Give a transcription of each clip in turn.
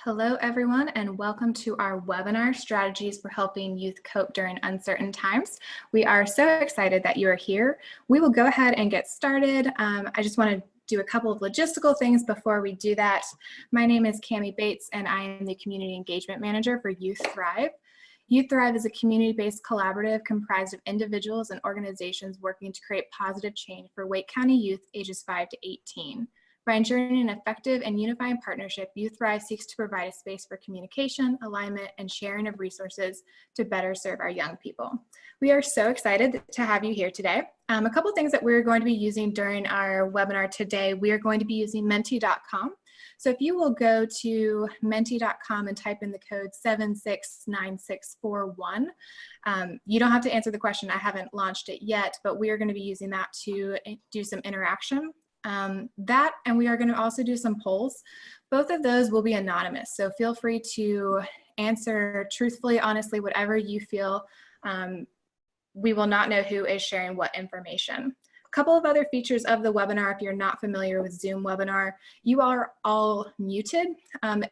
Hello, everyone, and welcome to our webinar, Strategies for Helping Youth Cope During Uncertain Times. We are so excited that you are here. We will go ahead and get started. I just want to do a couple of logistical things before we do that. My name is Cami Bates, and I am the Community Engagement Manager for Youth Thrive. Youth Thrive is a community-based collaborative comprised of individuals and organizations working to create positive change for Wake County youth ages 5 to 18. By ensuring an effective and unifying partnership, Youth Thrive seeks to provide a space for communication, alignment, and sharing of resources to better serve our young people. We are so excited to have you here today. A couple things that we're going to be using during our webinar today. We are going to be using Menti.com. So if you will go to Menti.com and type in the code 769641, you don't have to answer the question. I haven't launched it yet, but we are going to be using that to do some interaction. And we are going to also do some polls. Both of those will be anonymous, so feel free to answer truthfully, honestly, whatever you feel. We will not know who is sharing what information. A couple of other features of the webinar, if you're not familiar with Zoom webinar, you are all muted.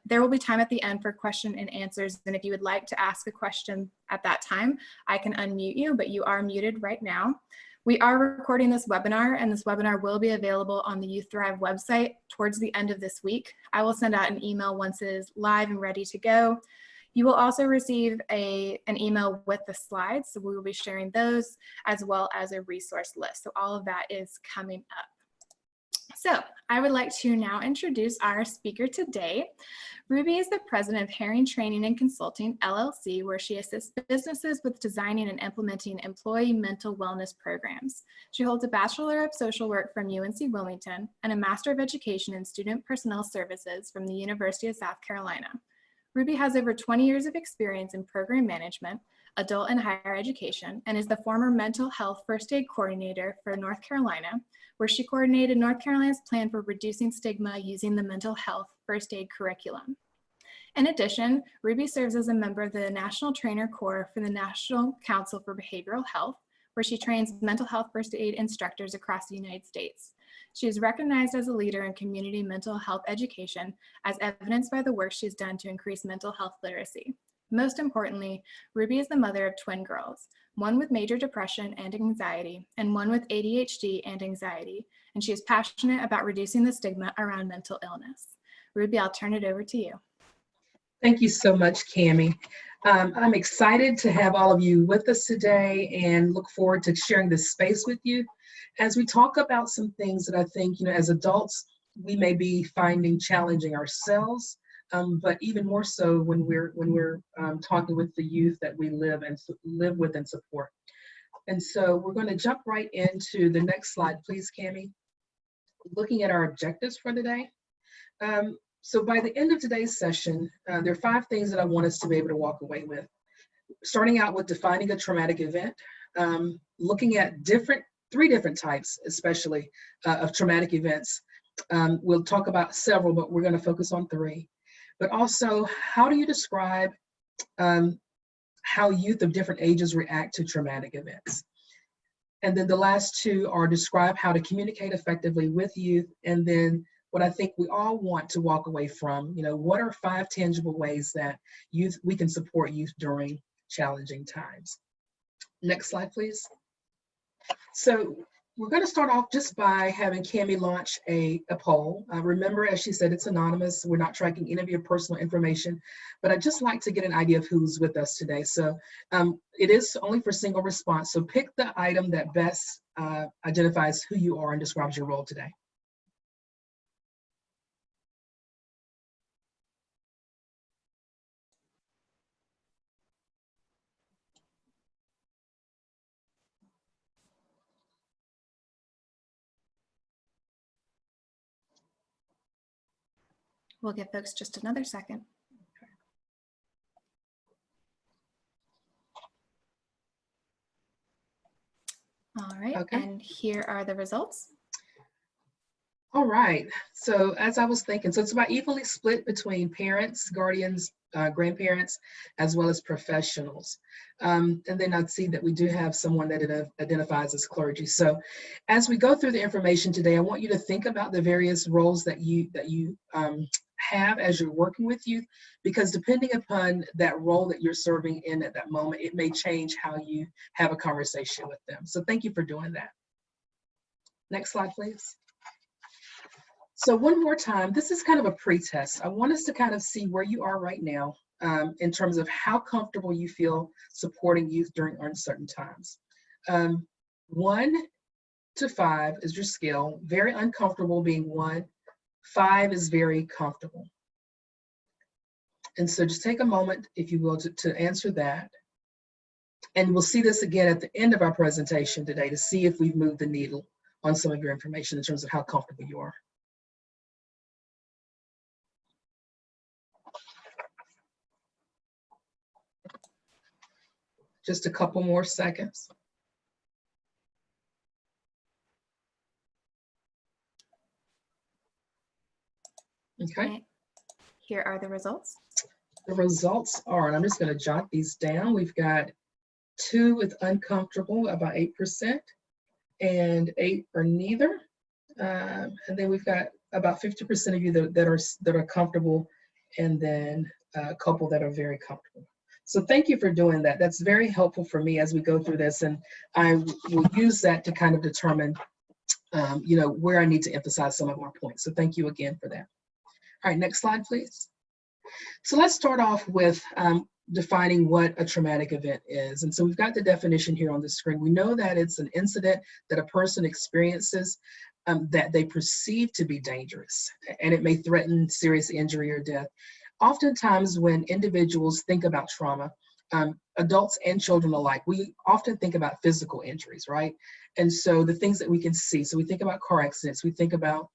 There will be time at the end for question and answers, and if you would like to ask a question at that time, I can unmute you, but you are muted right now. We are recording this webinar, and this webinar will be available on the Youth Thrive website towards the end of this week. I will send out an email once it is live and ready to go. You will also receive an email with the slides, so we will be sharing those as well as a resource list. So all of that is coming up. So I would like to now introduce our speaker today. Ruby is the president of Herring Training and Consulting, LLC, where she assists businesses with designing and implementing employee mental wellness programs. She holds a Bachelor of Social Work from UNC Wilmington and a Master of Education in Student Personnel Services from the University of South Carolina. Ruby has over 20 years of experience in program management, adult and higher education, and is the former mental health first aid coordinator for North Carolina, where she coordinated North Carolina's plan for reducing stigma using the mental health first aid curriculum. In addition, Ruby serves as a member of the National Trainer Corps for the National Council for Behavioral Health, where she trains mental health first aid instructors across the United States. She is recognized as a leader in community mental health education, as evidenced by the work she's done to increase mental health literacy. Most importantly, Ruby is the mother of twin girls, one with major depression and anxiety, and one with ADHD and anxiety, and she is passionate about reducing the stigma around mental illness. Ruby, I'll turn it over to you. Thank you so much, Cami. I'm excited to have all of you with us today and look forward to sharing this space with you as we talk about some things that I think, as adults, we may be finding challenging ourselves, but even more so when we're talking with the youth that we live with and support. And so we're going to jump right into the next slide, please, Cami. Looking at our objectives for the day. So by the end of today's session, there are 5 things that I want us to be able to walk away with. Starting out with defining a traumatic event, looking at 3 different types, especially of traumatic events. We'll talk about several, but we're going to focus on 3. But also, how do you describe how youth of different ages react to traumatic events? And then the last 2 are describe how to communicate effectively with youth, and then what I think we all want to walk away from, what are 5 tangible ways that we can support youth during challenging times. Next slide, please. So we're going to start off just by having Cami launch a poll. Remember, as she said, it's anonymous. We're not tracking any of your personal information, but I'd just like to get an idea of who's with us today. So it is only for single response. So pick the item that best identifies who you are and describes your role today. We'll give folks just another second. All right, okay. And here are the results. All right, so as I was thinking, so it's about equally split between parents, guardians, grandparents, as well as professionals. And then I'd see that we do have someone that identifies as clergy. So as we go through the information today, I want you to think about the various roles that you have as you're working with youth, because depending upon that role that you're serving in at that moment, it may change how you have a conversation with them. So thank you for doing that. Next slide, please. So one more time, this is kind of a pre-test. I want us to kind of see where you are right now in terms of how comfortable you feel supporting youth during uncertain times. 1 to 5 is your scale. Very uncomfortable being 1. 5 is very comfortable. And so just take a moment, if you will, to answer that. And we'll see this again at the end of our presentation today to see if we've moved the needle on some of your information in terms of how comfortable you are. Just a couple more seconds. Okay. Here are the results. The results are, and I'm just going to jot these down. We've got 2 with uncomfortable, about 8%, and 8 are neither. And then we've got about 50% of you that are comfortable, and then a couple that are very comfortable. So thank you for doing that. That's very helpful for me as we go through this, and I will use that to kind of determine, where I need to emphasize some of our points. So thank you again for that. All right, next slide, please. So let's start off with defining what a traumatic event is. And so we've got the definition here on the screen. We know that it's an incident that a person experiences that they perceive to be dangerous, and it may threaten serious injury or death. Oftentimes when individuals think about trauma, adults and children alike, we often think about physical injuries, right? And so the things that we can see, so we think about car accidents, we think about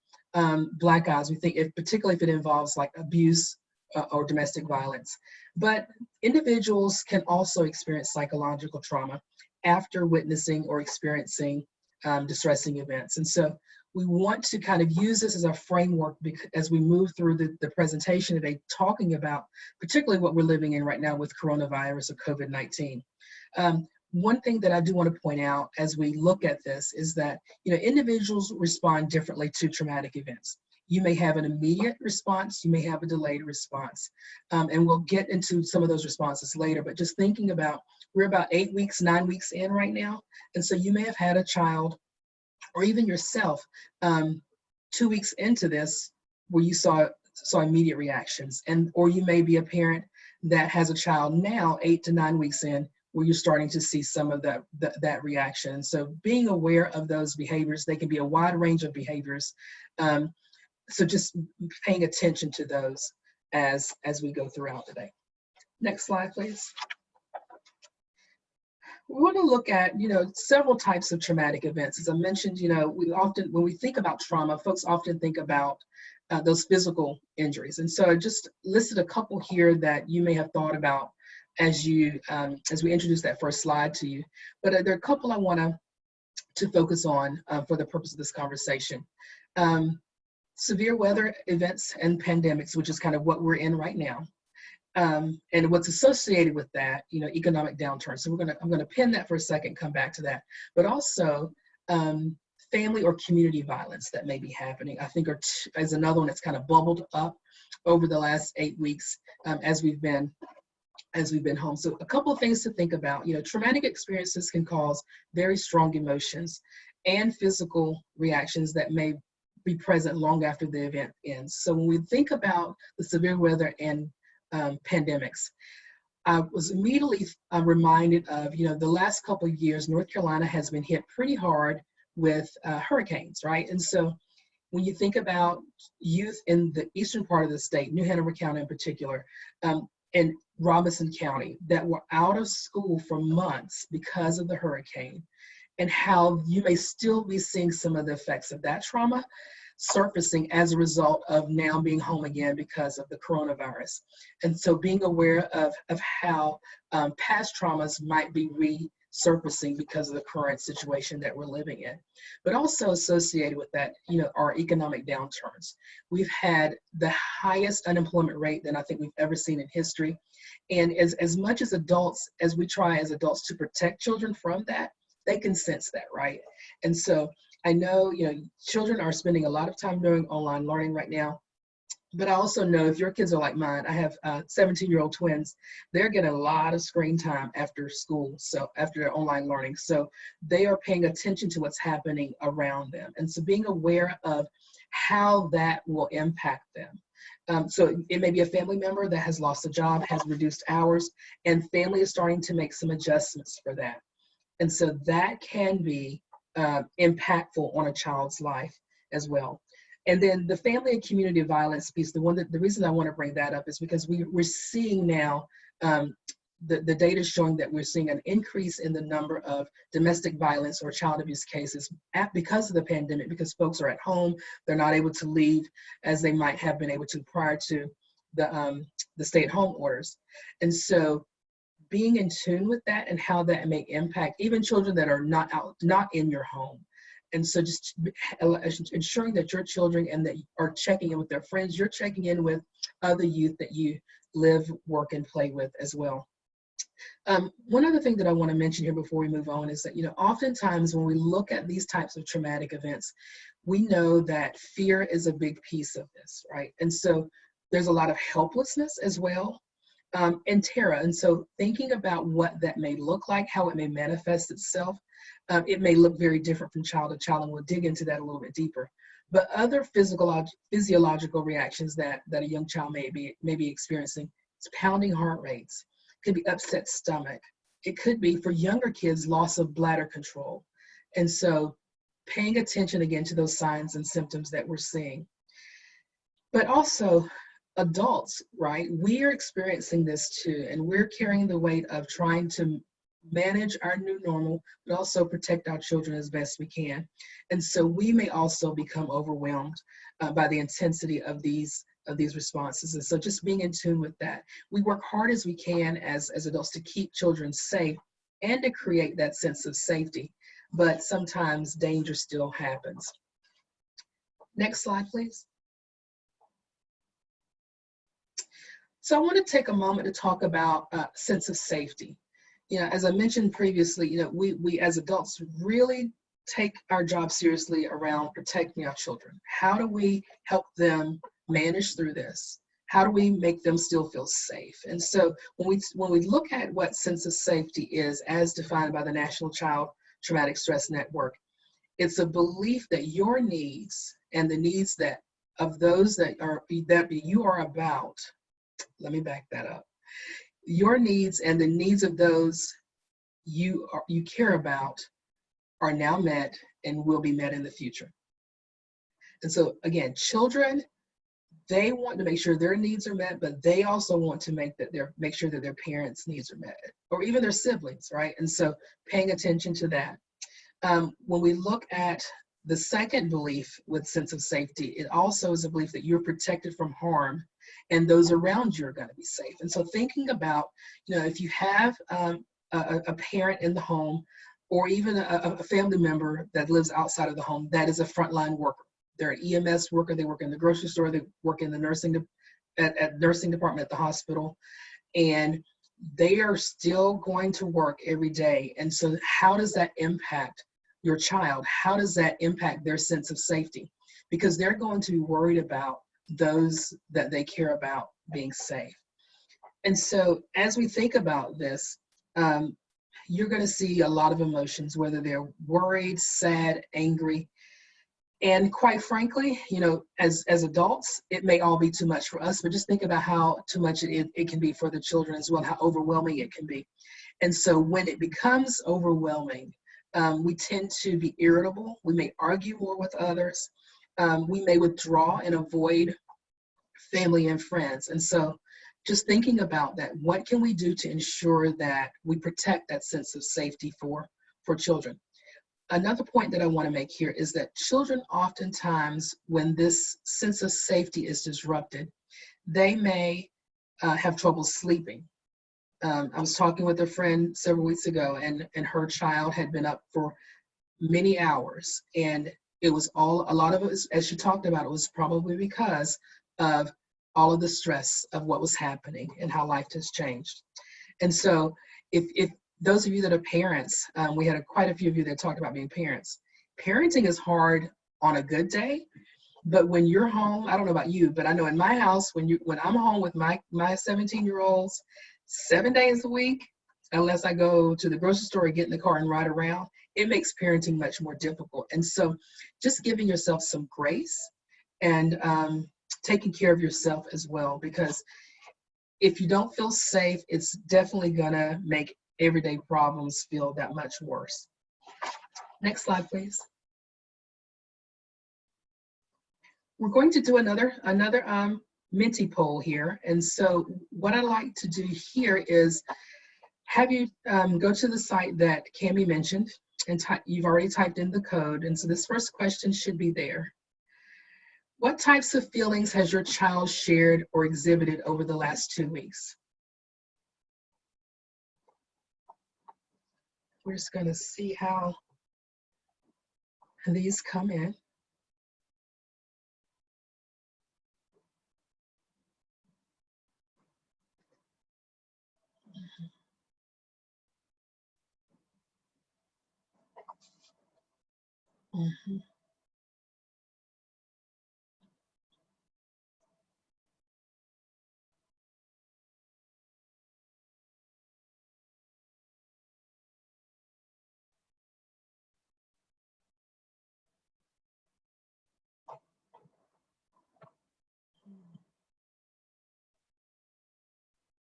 black eyes, we think, particularly if it involves like abuse or domestic violence. But individuals can also experience psychological trauma after witnessing or experiencing distressing events. And so we want to kind of use this as a framework as we move through the presentation today, talking about particularly what we're living in right now with coronavirus or COVID-19. One thing that I do want to point out as we look at this is that individuals respond differently to traumatic events. You may have an immediate response, you may have a delayed response, and we'll get into some of those responses later, but just thinking about, we're about 8 weeks, 9 weeks in right now, and so you may have had a child or even yourself 2 weeks into this where you saw immediate reactions, or you may be a parent that has a child now 8 to 9 weeks in where you're starting to see some of that reaction. So being aware of those behaviors, they can be a wide range of behaviors. So just paying attention to those as we go throughout today. Next slide, please. We want to look at, several types of traumatic events. As I mentioned, we often, when we think about trauma, folks often think about those physical injuries. And so I just listed a couple here that you may have thought about as we introduce that first slide to you. But there are a couple I want to focus on for the purpose of this conversation. Severe weather events and pandemics, which is kind of what we're in right now. And what's associated with that, economic downturn. So I'm gonna pin that for a second, come back to that. But also family or community violence that may be happening, I think as another one that's kind of bubbled up over the last 8 weeks as we've been home. So a couple of things to think about. Traumatic experiences can cause very strong emotions and physical reactions that may be present long after the event ends. So when we think about the severe weather and pandemics, I was immediately reminded of, the last couple of years, North Carolina has been hit pretty hard with hurricanes, right? And so when you think about youth in the eastern part of the state, New Hanover County in particular, and Robinson County, that were out of school for months because of the hurricane, and how you may still be seeing some of the effects of that trauma surfacing as a result of now being home again because of the coronavirus. And so being aware of how past traumas might be resurfacing because of the current situation that we're living in. But also associated with that, are economic downturns. We've had the highest unemployment rate than I think we've ever seen in history. And as much as adults, as we try as adults to protect children from that, they can sense that, right? And so I know, children are spending a lot of time doing online learning right now. But I also know if your kids are like mine, I have 17-year-old twins, they're getting a lot of screen time after school, so after their online learning. So they are paying attention to what's happening around them. And so being aware of how that will impact them. So it may be a family member that has lost a job, has reduced hours, and family is starting to make some adjustments for that. And so that can be impactful on a child's life as well. And then the family and community violence piece, the reason I want to bring that up is because we're seeing now, the data is showing that we're seeing an increase in the number of domestic violence or child abuse cases because of the pandemic, because folks are at home, they're not able to leave as they might have been able to prior to the stay-at-home orders. And so being in tune with that and how that may impact even children that are not in your home. And so just ensuring that your children and that are checking in with their friends, you're checking in with other youth that you live, work, and play with as well. One other thing that I want to mention here before we move on is that, oftentimes when we look at these types of traumatic events, we know that fear is a big piece of this, right? And so there's a lot of helplessness as well, and terror. And so thinking about what that may look like, how it may manifest itself, it may look very different from child to child, and we'll dig into that a little bit deeper. But other physiological reactions that a young child may be experiencing, it's pounding heart rates, could be upset stomach. It could be, for younger kids, loss of bladder control. And so paying attention again to those signs and symptoms that we're seeing. But also adults, right? We are experiencing this too, and we're carrying the weight of trying to manage our new normal, but also protect our children as best we can. And so we may also become overwhelmed by the intensity of these responses. And so just being in tune with that. We work hard as we can as adults to keep children safe and to create that sense of safety, but sometimes danger still happens. Next slide, please. So I want to take a moment to talk about sense of safety. As I mentioned previously, we as adults really take our job seriously around protecting our children. How do we help them manage through this? How do we make them still feel safe? And so when we look at what sense of safety is as defined by the National Child Traumatic Stress Network, it's a belief that your needs and the needs of those that you are about, let me back that up. Your needs and the needs of those you care about are now met and will be met in the future. And so again, children, they want to make sure their needs are met, but they also want to make sure that their parents' needs are met, or even their siblings, right? And so paying attention to that. When we look at the second belief with sense of safety, it also is a belief that you're protected from harm and those around you are going to be safe. And so thinking about, if you have a parent in the home, or even a family member that lives outside of the home, that is a frontline worker. They're an EMS worker, they work in the grocery store, they work in the nursing department at the hospital, and they are still going to work every day. And so how does that impact your child? How does that impact their sense of safety? Because they're going to be worried about those that they care about being safe. And so as we think about this, you're going to see a lot of emotions, whether they're worried, sad, angry. And quite frankly, as adults, it may all be too much for us, but just think about how too much it can be for the children as well, how overwhelming it can be. And so when it becomes overwhelming, we tend to be irritable. We may argue more with others. We may withdraw and avoid family and friends. And so just thinking about that, what can we do to ensure that we protect that sense of safety for children? Another point that I want to make here is that children oftentimes, when this sense of safety is disrupted, they may have trouble sleeping. I was talking with a friend several weeks ago, and her child had been up for many hours, and it was a lot of it, as she talked about, it was probably because of all of the stress of what was happening and how life has changed. And so if those of you that are parents, we had quite a few of you that talked about being parents. Parenting is hard on a good day, But when you're home, I don't know about you, but I know in my house, when I'm home with my 17-year-olds 7 days a week, unless I go to the grocery store, get in the car and ride around, it makes parenting much more difficult. And so just giving yourself some grace and taking care of yourself as well, because if you don't feel safe, it's definitely gonna make everyday problems feel that much worse. Next slide, please. We're going to do another Menti poll here. And so what I like to do here is have you go to the site that Cami mentioned, and you've already typed in the code. And so this first question should be there. What types of feelings has your child shared or exhibited over the last 2 weeks? We're just going to see how these come in. Mhm.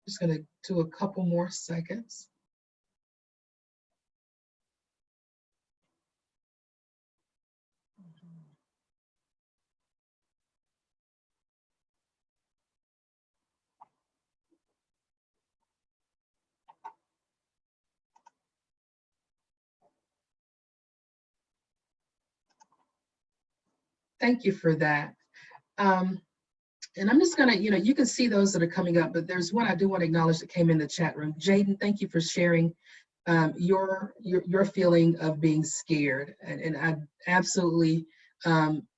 Just going to do a couple more seconds. Thank you for that. And I'm just gonna, you can see those that are coming up, but there's one I do want to acknowledge that came in the chat room. Jaden, thank you for sharing your feeling of being scared. And I absolutely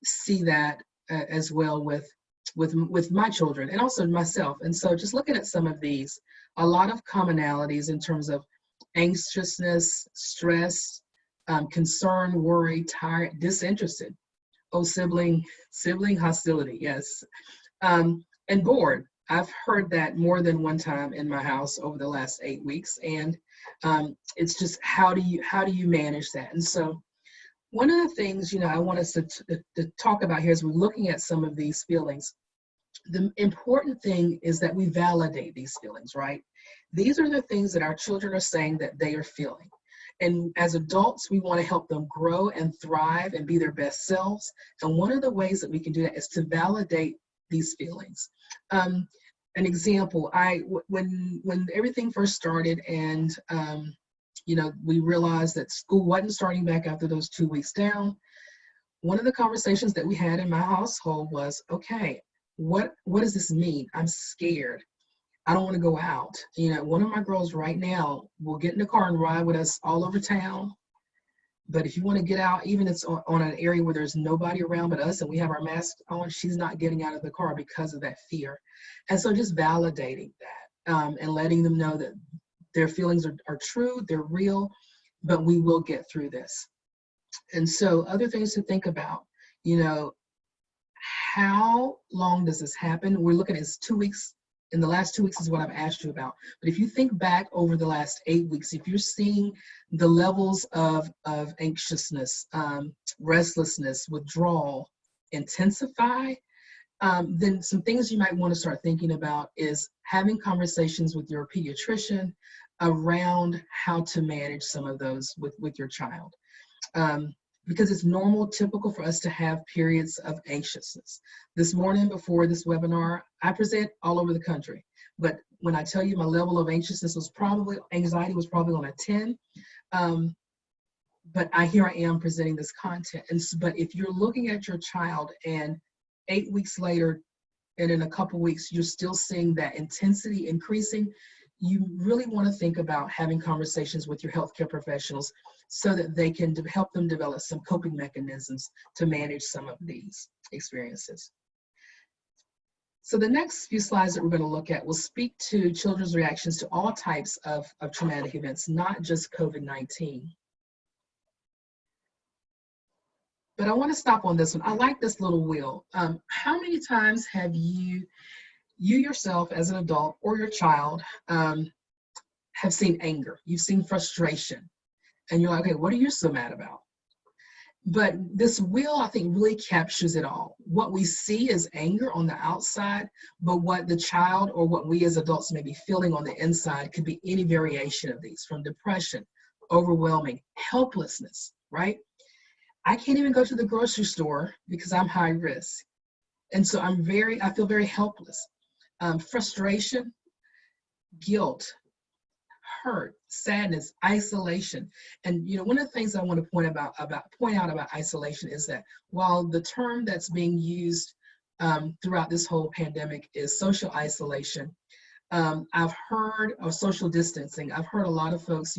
see that as well with my children and also myself. And so just looking at some of these, a lot of commonalities in terms of anxiousness, stress, concern, worry, tired, disinterested. Oh, sibling hostility, yes. And bored. I've heard that more than one time in my house over the last 8 weeks. And it's just how do you manage that? And so one of the things, I want us to talk about here as we're looking at some of these feelings, the important thing is that we validate these feelings, right? These are the things that our children are saying that they are feeling. And as adults, we want to help them grow and thrive and be their best selves. And one of the ways that we can do that is to validate these feelings. An example, when everything first started and we realized that school wasn't starting back after those 2 weeks down, one of the conversations that we had in my household was, okay, what does this mean? I'm scared. I don't want to go out. One of my girls right now will get in the car and ride with us all over town. But if you want to get out, even if it's on an area where there's nobody around but us and we have our masks on, she's not getting out of the car because of that fear. And so just validating that and letting them know that their feelings are true, they're real, but we will get through this. And so other things to think about, how long does this happen? We're looking at 2 weeks. In the last 2 weeks is what I've asked you about. But if you think back over the last 8 weeks, if you're seeing the levels of anxiousness, restlessness, withdrawal intensify, then some things you might want to start thinking about is having conversations with your pediatrician around how to manage some of those with your child. Because it's normal, typical for us to have periods of anxiousness. This morning before this webinar, I present all over the country. But when I tell you my level of anxiousness anxiety was probably on a 10. But here I am presenting this content. But if you're looking at your child and 8 weeks later, and in a couple weeks, you're still seeing that intensity increasing, you really want to think about having conversations with your healthcare professionals so that they can help them develop some coping mechanisms to manage some of these experiences. So the next few slides that we're going to look at will speak to children's reactions to all types of traumatic events, not just COVID-19. But I want to stop on this one. I like this little wheel. How many times have you yourself as an adult or your child have seen anger? You've seen frustration, and you're like, okay, what are you so mad about? But this wheel, I think, really captures it all. What we see is anger on the outside, but what the child or what we as adults may be feeling on the inside could be any variation of these, from depression, overwhelming, helplessness, right? I can't even go to the grocery store because I'm high risk. And so I feel very helpless. Frustration, guilt, hurt, sadness, isolation. And one of the things I want to point out about isolation is that while the term that's being used throughout this whole pandemic is social isolation, I've heard of social distancing. I've heard a lot of folks,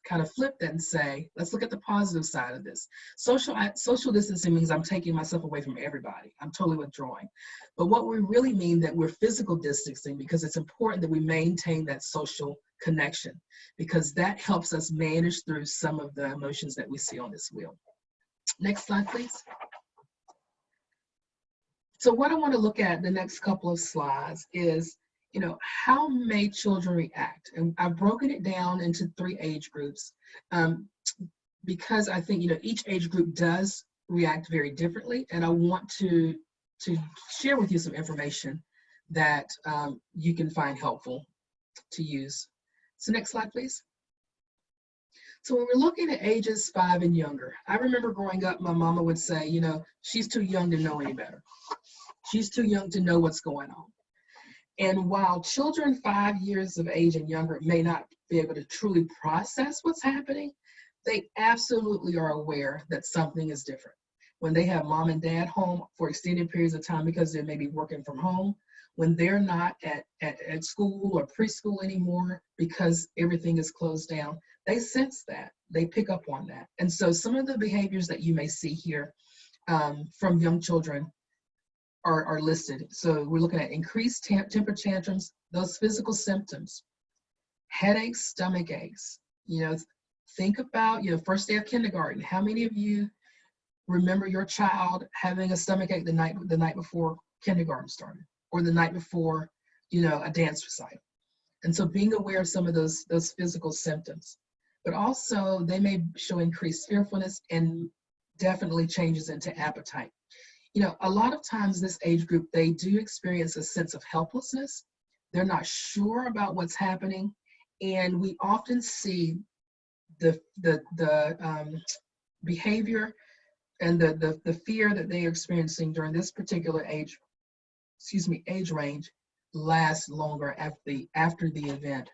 kind of flip that and say, let's look at the positive side of this. Social distancing means I'm taking myself away from everybody. I'm totally withdrawing. But what we really mean that we're physical distancing, because it's important that we maintain that social connection, because that helps us manage through some of the emotions that we see on this wheel. Next slide, please. So what I want to look at the next couple of slides is, how may children react? And I've broken it down into 3 age groups because I think, each age group does react very differently. And I want to share with you some information that you can find helpful to use. So next slide, please. So when we're looking at ages 5 and younger, I remember growing up, my mama would say, she's too young to know any better. She's too young to know what's going on. And while children 5 years of age and younger may not be able to truly process what's happening, they absolutely are aware that something is different. When they have mom and dad home for extended periods of time because they may be working from home, when they're not at school or preschool anymore because everything is closed down, they sense that, they pick up on that. And so some of the behaviors that you may see here from young children are listed. So we're looking at increased temper tantrums, those physical symptoms, headaches, stomach aches. Think about, first day of kindergarten. How many of you remember your child having a stomach ache the night before kindergarten started, or the night before, a dance recital? And so being aware of some of those physical symptoms, but also they may show increased fearfulness and definitely changes into appetite. A lot of times this age group, they do experience a sense of helplessness. They're not sure about what's happening. And we often see the behavior and the fear that they are experiencing during this particular age range last longer after the event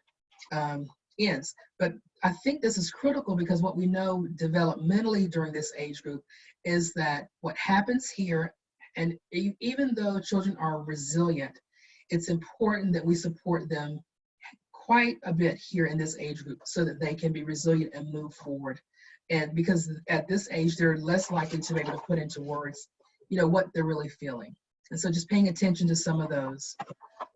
ends. But I think this is critical because what we know developmentally during this age group is that what happens here, and even though children are resilient, it's important that we support them quite a bit here in this age group so that they can be resilient and move forward. And because at this age, they're less likely to be able to put into words, what they're really feeling. And so just paying attention to some of those.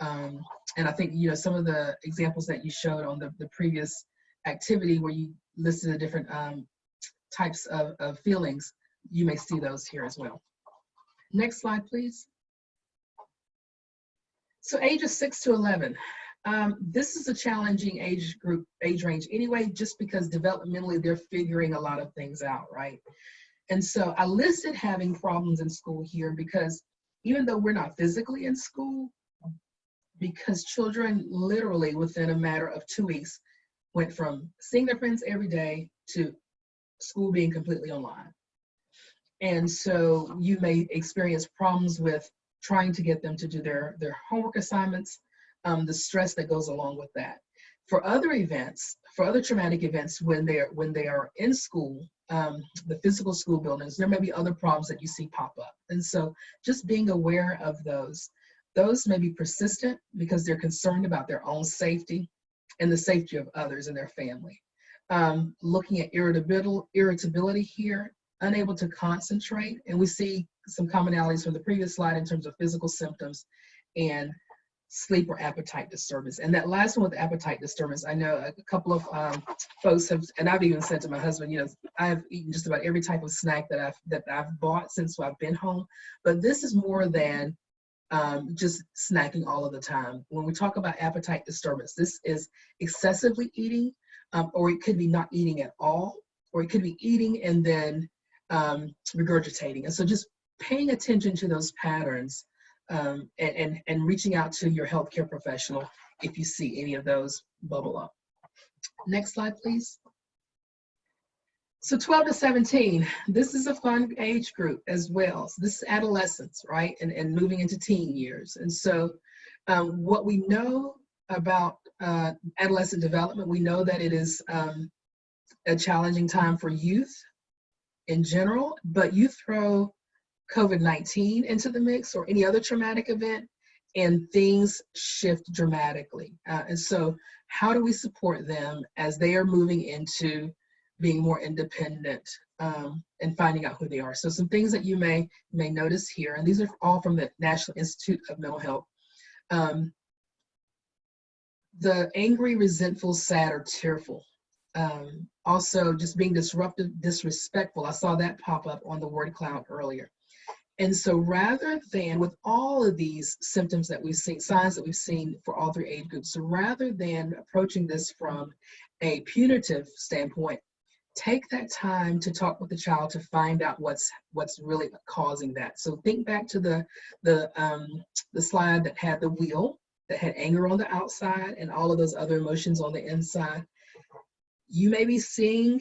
And I think, some of the examples that you showed on the previous activity where you listed the different types of feelings, you may see those here as well. Next slide, please. So ages 6 to 11. This is a challenging age range anyway, just because developmentally they're figuring a lot of things out, right? And so I listed having problems in school here because even though we're not physically in school, because children literally within a matter of 2 weeks went from seeing their friends every day to school being completely online. And so you may experience problems with trying to get them to do their homework assignments, the stress that goes along with that. For other events, for other traumatic events, when they are in school, the physical school buildings, there may be other problems that you see pop up. And so just being aware of those may be persistent because they're concerned about their own safety and the safety of others in their family. Looking at irritability here, unable to concentrate, and we see some commonalities from the previous slide in terms of physical symptoms and sleep or appetite disturbance. And that last one with appetite disturbance, I know a couple of folks have, and I've even said to my husband, you know, I've eaten just about every type of snack that I've bought since I've been home. But this is more than just snacking all of the time. When we talk about appetite disturbance, this is excessively eating, or it could be not eating at all, or it could be eating and then regurgitating. And so just paying attention to those patterns, and reaching out to your healthcare professional if you see any of those bubble up. Next slide, please. So 12 to 17, this is a fun age group as well. So this is adolescence, right? And moving into teen years. And so what we know about adolescent development, we know that it is a challenging time for youth in general, but you throw COVID-19 into the mix or any other traumatic event, and things shift dramatically. And so how do we support them as they are moving into being more independent and finding out who they are? So some things that you may notice here, and these are all from the National Institute of Mental Health. The angry, resentful, sad, or tearful. Also just being disruptive, disrespectful. I saw that pop up on the word cloud earlier. And so rather than, with all of these symptoms that we've seen, signs that we've seen for all three age groups, so rather than approaching this from a punitive standpoint, take that time to talk with the child to find out what's really causing that. So think back to the slide that had the wheel, that had anger on the outside and all of those other emotions on the inside. You may be seeing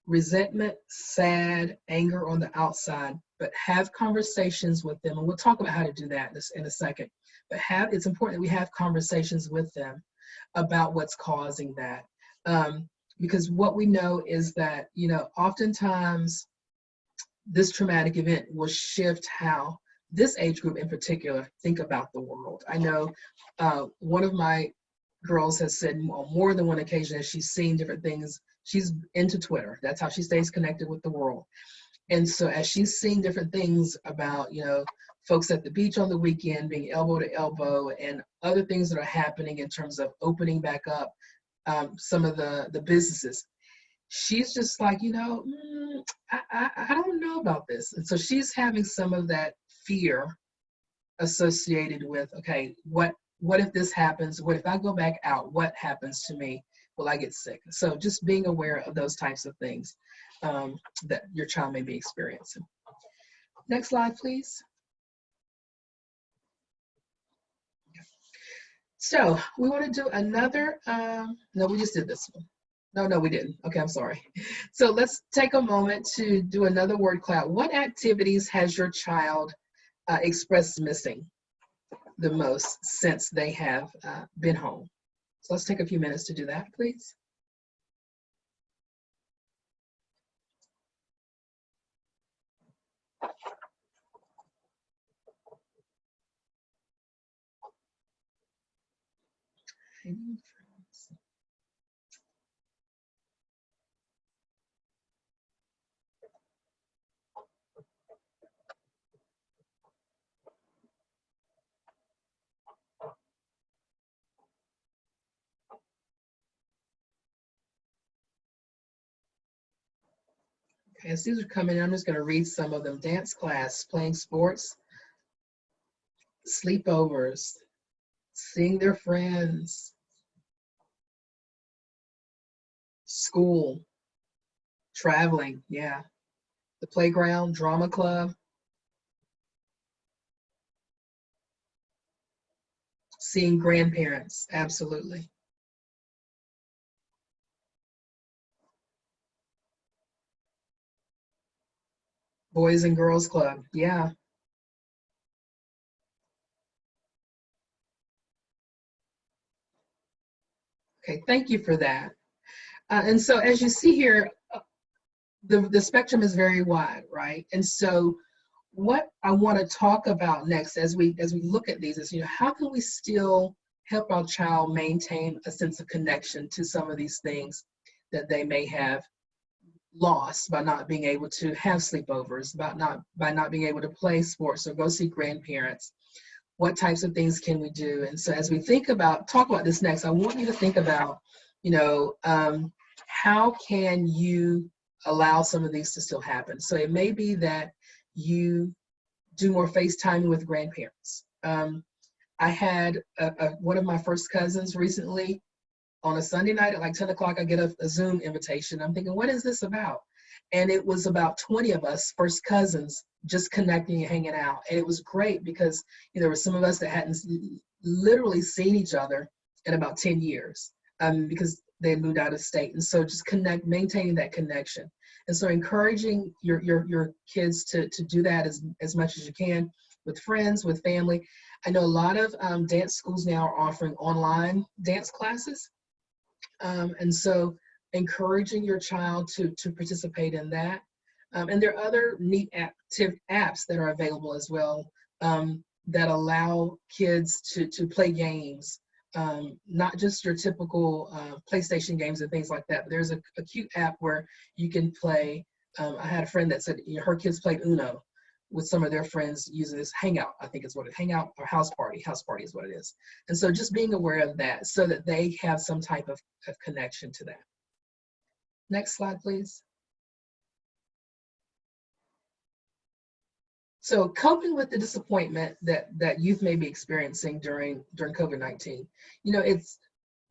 resentment, sad, anger on the outside, but have conversations with them. And we'll talk about how to do that in a second. But it's important that we have conversations with them about what's causing that. Because what we know is that, you know, oftentimes this traumatic event will shift how this age group in particular think about the world. I know one of my girls has said on more than one occasion that she's seen different things. She's into Twitter. That's how she stays connected with the world. And so as she's seeing different things about, you know, folks at the beach on the weekend being elbow to elbow and other things that are happening in terms of opening back up some of the businesses, she's just like, you know, I don't know about this. And so she's having some of that fear associated with, okay, what if this happens? What if I go back out? What happens to me? Will I get sick? So just being aware of those types of things that your child may be experiencing. Next slide, please. So we want to do another, no, we just did this one. No, we didn't. Okay, I'm sorry. So let's take a moment to do another word cloud. What activities has your child expressed missing the most since they have been home? So let's take a few minutes to do that, please. Okay, as these are coming in, I'm just going to read some of them. Dance class, playing sports, sleepovers, seeing their friends, school, traveling, yeah, the playground, drama club, seeing grandparents, absolutely. Boys and Girls Club, yeah. Okay, thank you for that. And so as you see here, the spectrum is very wide, right? And so what I want to talk about next as we look at these is, you know, how can we still help our child maintain a sense of connection to some of these things that they may have lost by not being able to have sleepovers, by not being able to play sports or go see grandparents. What types of things can we do? And so as we talk about this next, I want you to think about, how can you allow some of these to still happen? So it may be that you do more FaceTiming with grandparents. I had one of my first cousins recently on a Sunday night at like 10 o'clock, I get a Zoom invitation. I'm thinking, what is this about? And it was about 20 of us, first cousins, just connecting and hanging out. And it was great because there were some of us that hadn't literally seen each other in about 10 years because they had moved out of state. And so just maintaining that connection. And so encouraging your kids to do that as much as you can with friends, with family. I know a lot of dance schools now are offering online dance classes. And so encouraging your child to participate in that. And there are other neat apps that are available as well that allow kids to play games, not just your typical PlayStation games and things like that. But there's a cute app where you can play. I had a friend that said her kids played Uno with some of their friends using this Hangout, I think is what it, Hangout or House Party is what it is. And so just being aware of that so that they have some type of connection to that. Next slide, please. So coping with the disappointment that youth may be experiencing during COVID-19. It's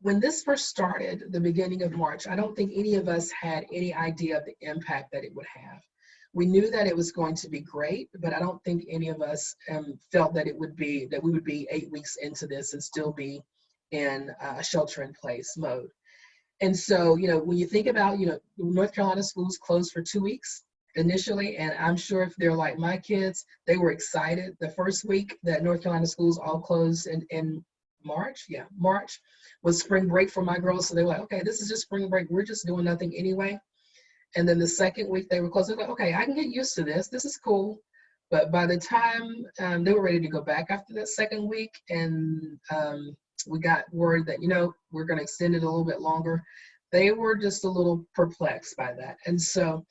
when this first started, the beginning of March, I don't think any of us had any idea of the impact that it would have. We knew that it was going to be great, but I don't think any of us felt that we would be 8 weeks into this and still be in a shelter-in-place mode. And so, when you think about, North Carolina schools closed for 2 weeks initially, and I'm sure if they're like my kids, they were excited. The first week that North Carolina schools all closed in March, March was spring break for my girls. So they were like, okay, this is just spring break. We're just doing nothing anyway. And then the second week they were closed. They're like, okay, I can get used to this. This is cool. But by the time they were ready to go back after that second week, and we got word that, we're going to extend it a little bit longer, they were just a little perplexed by that. And so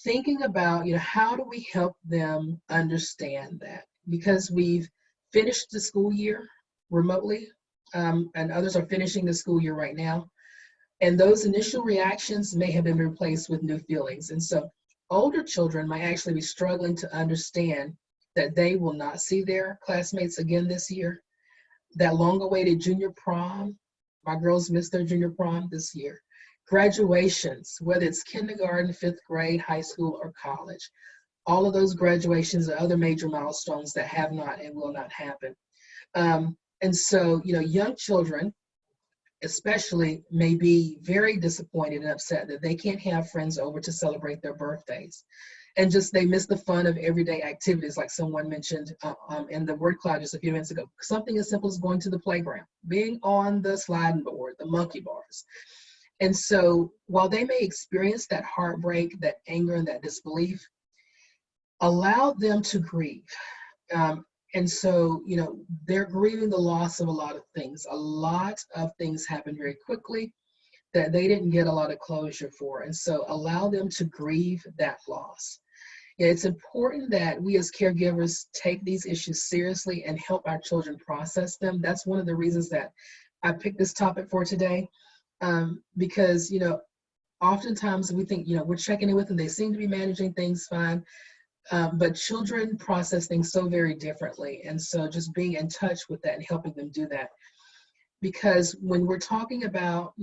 thinking about, how do we help them understand that? Because we've finished the school year remotely, and others are finishing the school year right now. And those initial reactions may have been replaced with new feelings. And so older children might actually be struggling to understand that they will not see their classmates again this year. That long-awaited junior prom, my girls missed their junior prom this year. Graduations, whether it's kindergarten, 5th grade, high school, or college. All of those graduations are other major milestones that have not and will not happen. And so, young children especially may be very disappointed and upset that they can't have friends over to celebrate their birthdays. And just they miss the fun of everyday activities, like someone mentioned in the word cloud just a few minutes ago. Something as simple as going to the playground, being on the sliding board, the monkey bars. And so while they may experience that heartbreak, that anger, and that disbelief, allow them to grieve. And so, they're grieving the loss of a lot of things. A lot of things happen very quickly that they didn't get a lot of closure for. And so allow them to grieve that loss. It's important that we as caregivers take these issues seriously and help our children process them. That's one of the reasons that I picked this topic for today, because, oftentimes we think, we're checking in with them. They seem to be managing things fine. But children process things so very differently. And so just being in touch with that and helping them do that. Because when we're talking about,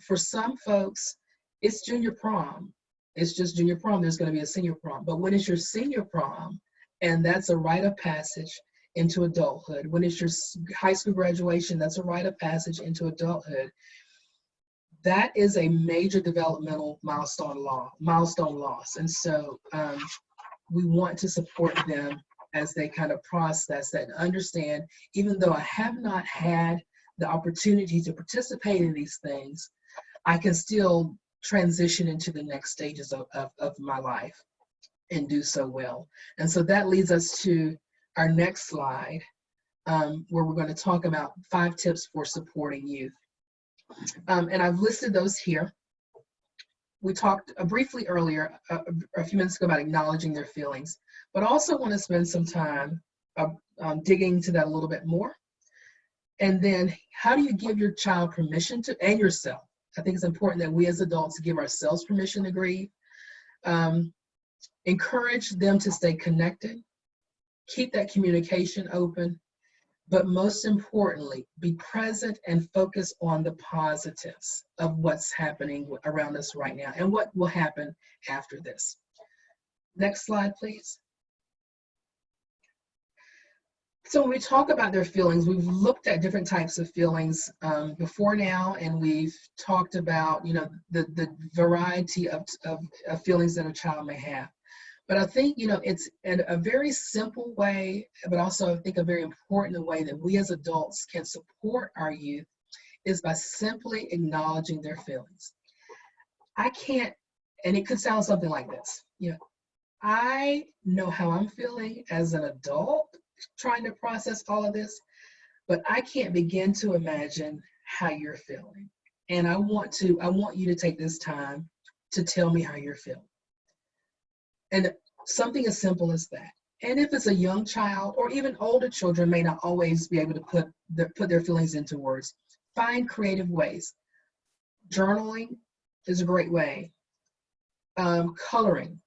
for some folks, it's junior prom. It's just junior prom. There's going to be a senior prom. But when it's your senior prom, and that's a rite of passage into adulthood. When it's your high school graduation, that's a rite of passage into adulthood. That is a major developmental milestone loss. And so, we want to support them as they kind of process that and understand, even though I have not had the opportunity to participate in these things, I can still transition into the next stages of my life and do so well. And so that leads us to our next slide, where we're going to talk about 5 tips for supporting youth. And I've listed those here. We talked briefly earlier, a few minutes ago, about acknowledging their feelings, but also want to spend some time digging into that a little bit more. And then how do you give your child permission to, and yourself? I think it's important that we as adults give ourselves permission to grieve. Encourage them to stay connected, keep that communication open, but most importantly, be present and focus on the positives of what's happening around us right now and what will happen after this. Next slide, please. So when we talk about their feelings, we've looked at different types of feelings before now, and we've talked about, you know, the variety of feelings that a child may have. But I think, you know, it's in a very simple way, but also I think a very important way that we as adults can support our youth is by simply acknowledging their feelings. I can't, and it could sound something like this, you know, I know how I'm feeling as an adult trying to process all of this, but I can't begin to imagine how you're feeling. And I want you to take this time to tell me how you're feeling. And something as simple as that. And if it's a young child or even older children may not always be able to put their feelings into words, find creative ways. Journaling is a great way. Coloring,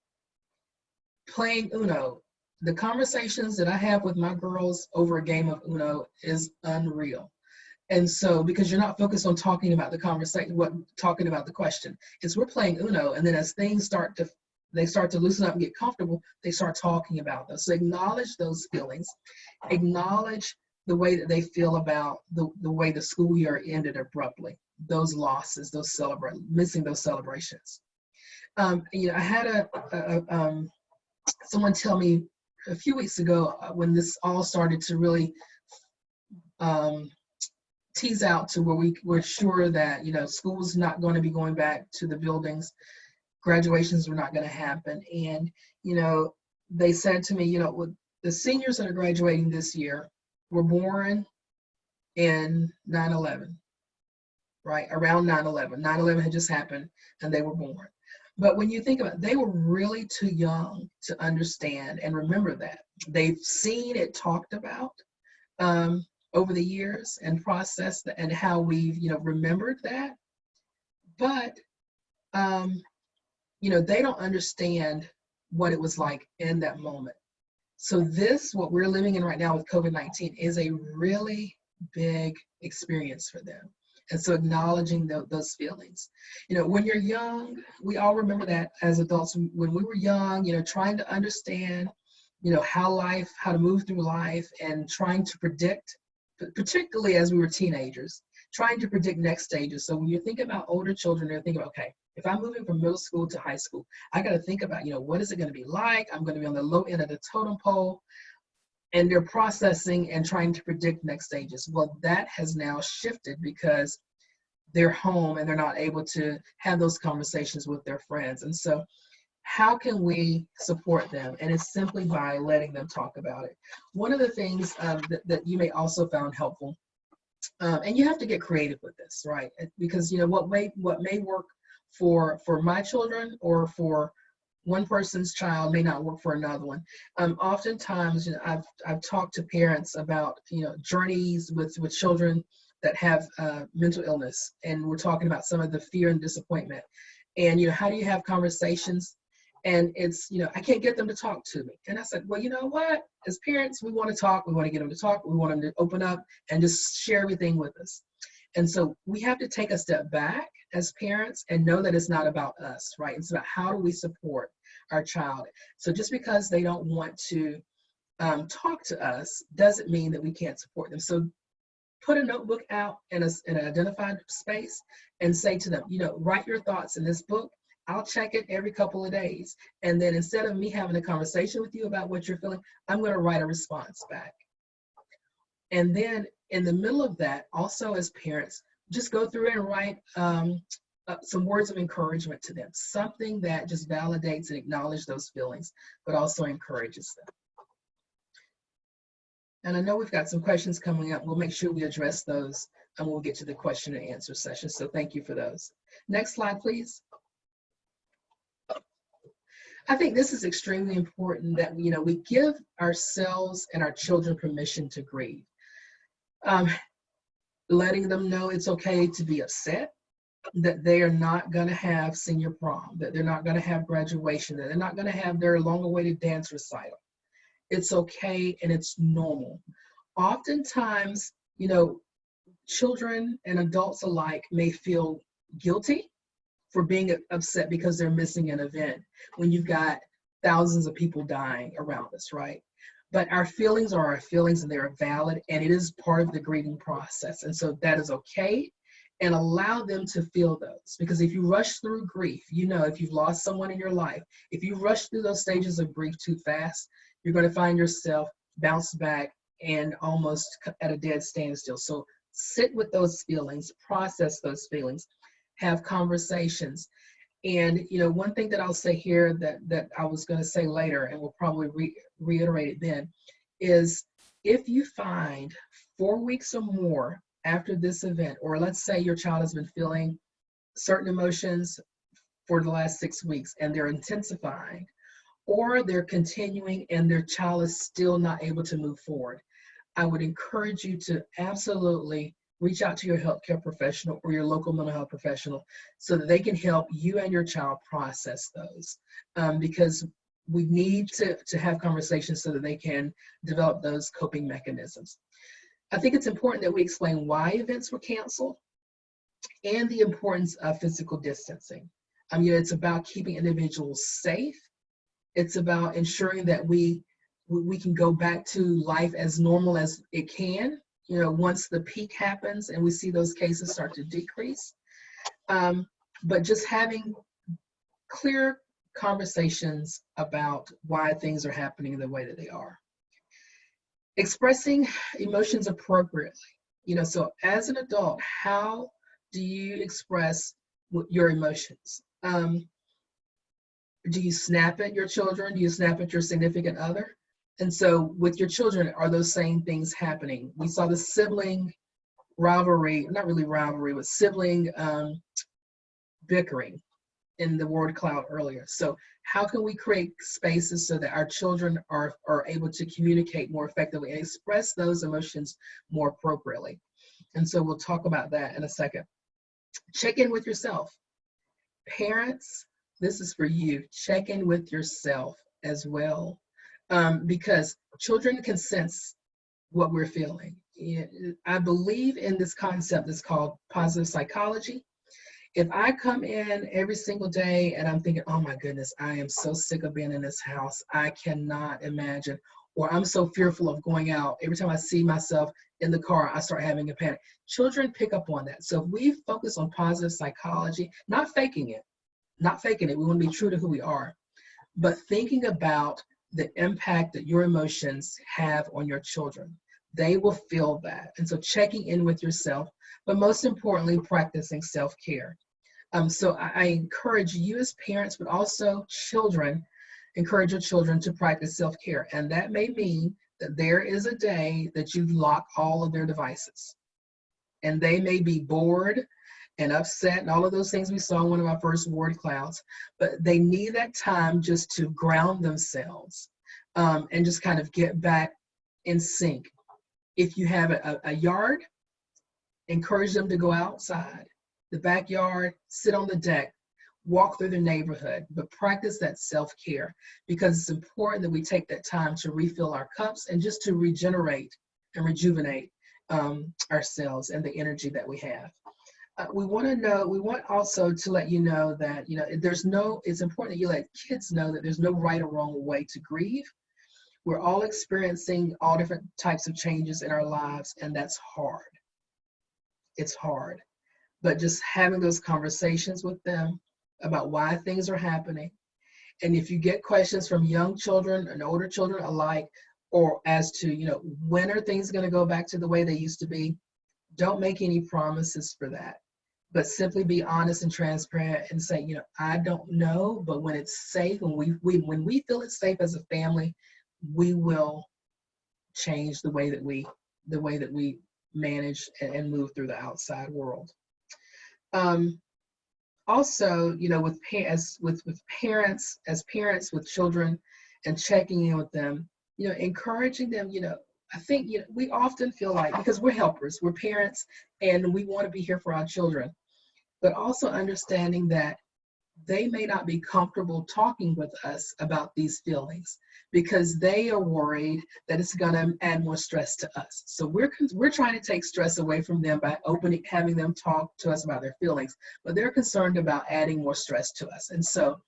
playing Uno. The conversations that I have with my girls over a game of Uno is unreal. And so, because you're not focused on talking about the conversation, talking about the question, it's we're playing Uno, and then as things start to loosen up and get comfortable, they start talking about those. So acknowledge those feelings, acknowledge the way that they feel about the way the school year ended abruptly, those losses, missing those celebrations. You know, I had someone tell me a few weeks ago when this all started to really tease out to where we were sure that, you know, school was not going to be going back to the buildings, graduations were not going to happen. And, you know, they said to me, you know, the seniors that are graduating this year were born in 9/11, right? Around 9/11. 9/11 had just happened and they were born. But when you think about it, they were really too young to understand and remember that. They've seen it talked about over the years and processed and how we've, you know, remembered that. But, you know, they don't understand what it was like in that moment. So what we're living in right now with COVID-19 is a really big experience for them. And so acknowledging those feelings. You know, when you're young, we all remember that as adults, when we were young, you know, trying to understand, you know, how to move through life and trying to predict, particularly as we were teenagers, trying to predict next stages. So when you think about older children, they're thinking about, okay, if I'm moving from middle school to high school, I got to think about, you know, what is it going to be like? I'm going to be on the low end of the totem pole. And they're processing and trying to predict next stages. Well, that has now shifted because they're home and they're not able to have those conversations with their friends. And so how can we support them? And it's simply by letting them talk about it. One of the things that you may also found helpful, and you have to get creative with this, right? Because, you know, what may work for my children or for one person's child may not work for another one. Oftentimes, you know, I've talked to parents about, you know, journeys with children that have mental illness, and we're talking about some of the fear and disappointment. And, you know, how do you have conversations? And it's, you know, I can't get them to talk to me. And I said, well, you know what? As parents, we want to talk. We want to get them to talk. We want them to open up and just share everything with us. And so we have to take a step back as parents and know that it's not about us, right? It's about how do we support our child. So just because they don't want to talk to us doesn't mean that we can't support them. So put a notebook out in an identified space and say to them, you know, write your thoughts in this book. I'll check it every couple of days. And then instead of me having a conversation with you about what you're feeling, I'm going to write a response back. And then in the middle of that, also as parents, just go through and write some words of encouragement to them, something that just validates and acknowledges those feelings, but also encourages them. And I know we've got some questions coming up. We'll make sure we address those and we'll get to the question and answer session. So thank you for those. Next slide, please. I think this is extremely important that, we give ourselves and our children permission to grieve. Um, Letting them know it's okay to be upset, that they are not going to have senior prom, that they're not going to have graduation, that they're not going to have their long-awaited dance recital. It's okay and it's normal. Oftentimes, children and adults alike may feel guilty for being upset because they're missing an event when you've got thousands of people dying around us, right? But our feelings are our feelings and they're valid, and it is part of the grieving process. And so that is okay, and allow them to feel those. Because if you rush through grief, if you've lost someone in your life, if you rush through those stages of grief too fast, you're going to find yourself bounce back and almost at a dead standstill. So sit with those feelings, process those feelings, have conversations. And one thing that I'll say here that I was going to say later, and we'll probably reiterate it then, is if you find 4 weeks or more after this event, or let's say your child has been feeling certain emotions for the last 6 weeks and they're intensifying, or they're continuing and their child is still not able to move forward, I would encourage you to absolutely reach out to your healthcare professional or your local mental health professional so that they can help you and your child process those. Because we need to have conversations so that they can develop those coping mechanisms. I think it's important that we explain why events were canceled and the importance of physical distancing. It's about keeping individuals safe. It's about ensuring that we can go back to life as normal as it can, once the peak happens and we see those cases start to decrease. But just having clear conversations about why things are happening the way that they are. Expressing emotions appropriately. So as an adult, how do you express your emotions? Do you snap at your children? Do you snap at your significant other? And so with your children, are those same things happening? We saw the sibling rivalry, not really rivalry, but sibling bickering in the word cloud earlier. So how can we create spaces so that our children are able to communicate more effectively and express those emotions more appropriately? And so we'll talk about that in a second. Check in with yourself. Parents, this is for you. Check in with yourself as well. Because children can sense what we're feeling. I believe in this concept that's called positive psychology. If I come in every single day and I'm thinking, oh my goodness, I am so sick of being in this house, I cannot imagine, or I'm so fearful of going out, every time I see myself in the car, I start having a panic. Children pick up on that. So if we focus on positive psychology, not faking it, we want to be true to who we are, but thinking about the impact that your emotions have on your children. They will feel that. And so checking in with yourself, but most importantly, practicing self-care. So I encourage you as parents, but also children, encourage your children to practice self-care. And that may mean that there is a day that you lock all of their devices. And they may be bored and upset and all of those things we saw in one of our first word clouds, but they need that time just to ground themselves and just kind of get back in sync. If you have a yard, encourage them to go outside, the backyard, sit on the deck, walk through the neighborhood, but practice that self-care, because it's important that we take that time to refill our cups and just to regenerate and rejuvenate ourselves and the energy that we have. We want also to let you know that, it's important that you let kids know that there's no right or wrong way to grieve. We're all experiencing all different types of changes in our lives, and that's hard. It's hard. But just having those conversations with them about why things are happening. And if you get questions from young children and older children alike, or as to, when are things going to go back to the way they used to be, don't make any promises for that. But simply be honest and transparent and say, I don't know, but when it's safe, when we feel it's safe as a family, we will change the way that we manage and move through the outside world. Also, you know, with parents, as parents with children, and checking in with them, you know, encouraging them, you know, I think, you know, we often feel like, because we're helpers, we're parents, and we want to be here for our children, but also understanding that they may not be comfortable talking with us about these feelings because they are worried that it's going to add more stress to us. So we're trying to take stress away from them by having them talk to us about their feelings, but they're concerned about adding more stress to us. And so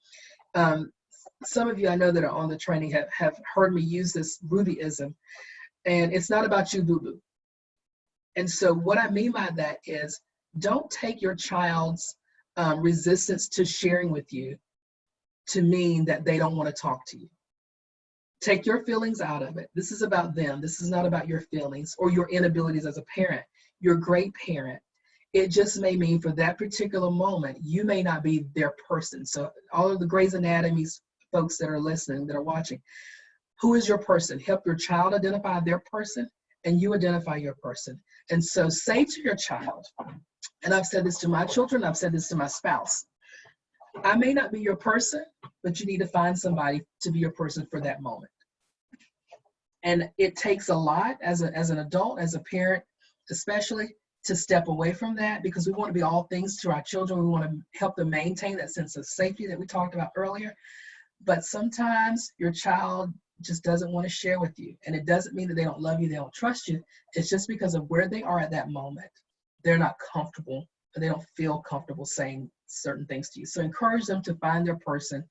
some of you I know that are on the training have heard me use this Rubyism, and it's not about you, boo-boo. And so what I mean by that is, don't take your child's resistance to sharing with you to mean that they don't want to talk to you. Take your feelings out of it. This is about them. This is not about your feelings or your inabilities as a parent. You're a great parent. It just may mean for that particular moment, you may not be their person. So all of the Grey's Anatomy folks that are listening, that are watching, who is your person? Help your child identify their person, and you identify your person. And so say to your child, and I've said this to my children, I've said this to my spouse, I may not be your person, but you need to find somebody to be your person for that moment. And it takes a lot as an adult, as a parent, especially, to step away from that, because we want to be all things to our children. We want to help them maintain that sense of safety that we talked about earlier. But sometimes your child just doesn't want to share with you. And it doesn't mean that they don't love you, they don't trust you. It's just because of where they are at that moment. They're not comfortable, or they don't feel comfortable saying certain things to you. So encourage them to find their person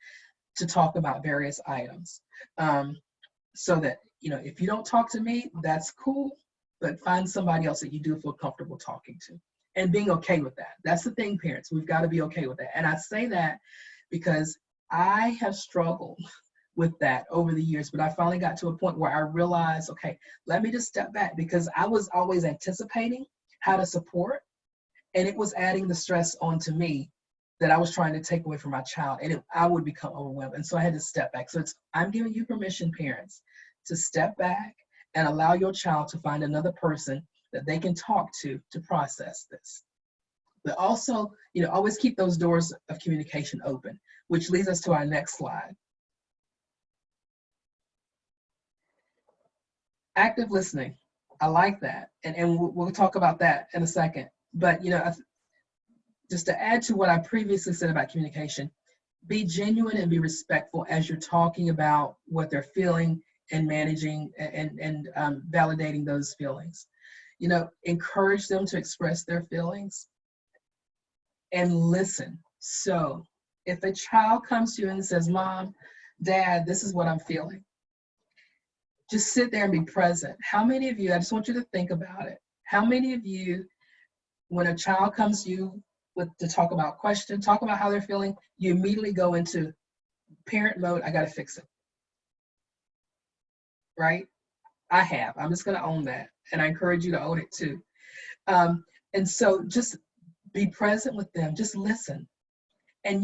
to talk about various items. So that, you know, if you don't talk to me, that's cool, but find somebody else that you do feel comfortable talking to, and being okay with that. That's the thing, parents, we've got to be okay with that. And I say that because I have struggled with that over the years, but I finally got to a point where I realized, okay, let me just step back, because I was always anticipating how to support, and it was adding the stress onto me that I was trying to take away from my child, and I would become overwhelmed. And so I had to step back. So I'm giving you permission, parents, to step back and allow your child to find another person that they can talk to process this. But also, you know, always keep those doors of communication open, which leads us to our next slide. Active listening. I like that. And we'll talk about that in a second. But, you know, just to add to what I previously said about communication, be genuine and be respectful as you're talking about what they're feeling, and managing and validating those feelings. You know, encourage them to express their feelings and listen. So if a child comes to you and says, Mom, Dad, this is what I'm feeling, just sit there and be present. How many of you, I just want you to think about it. How many of you, when a child comes to you to talk about how they're feeling, you immediately go into parent mode, I gotta fix it, right? I have, I'm just gonna own that. And I encourage you to own it too. And so just be present with them, just listen. And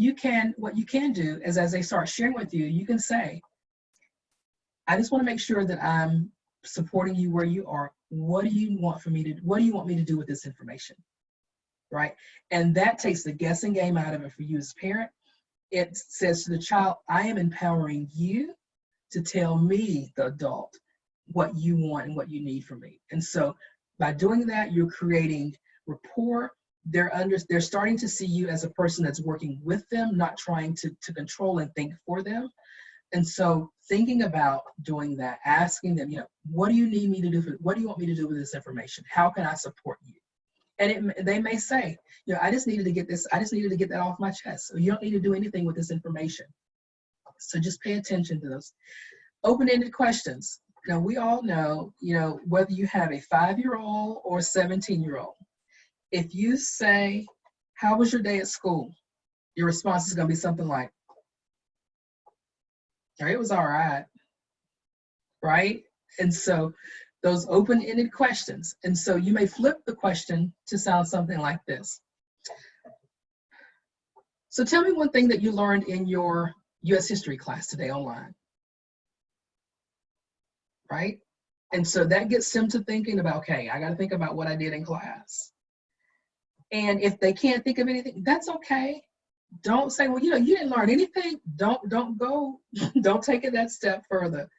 what you can do is, as they start sharing with you, you can say, I just wanna make sure that I'm supporting you where you are. What do you want me to do with this information? Right? And that takes the guessing game out of it for you as a parent. It says to the child, I am empowering you to tell me, the adult, what you want and what you need from me. And so by doing that, you're creating rapport. They're starting to see you as a person that's working with them, not trying to control and think for them. And so thinking about doing that, asking them, you know, what do you need me to do? What do you want me to do with this information? How can I support you? And they may say, you know, I just needed to get that off my chest. So you don't need to do anything with this information. So just pay attention to those open-ended questions. Now, we all know, you know, whether you have a 5-year-old or a 17-year-old, if you say, how was your day at school? Your response is going to be something like, it was all right, right? And so those open-ended questions. And so you may flip the question to sound something like this. So tell me one thing that you learned in your US history class today online, right? And so that gets them to thinking about, okay, I got to think about what I did in class. And if they can't think of anything, that's okay. Don't say, well, you didn't learn anything. Don't go, don't take it that step further.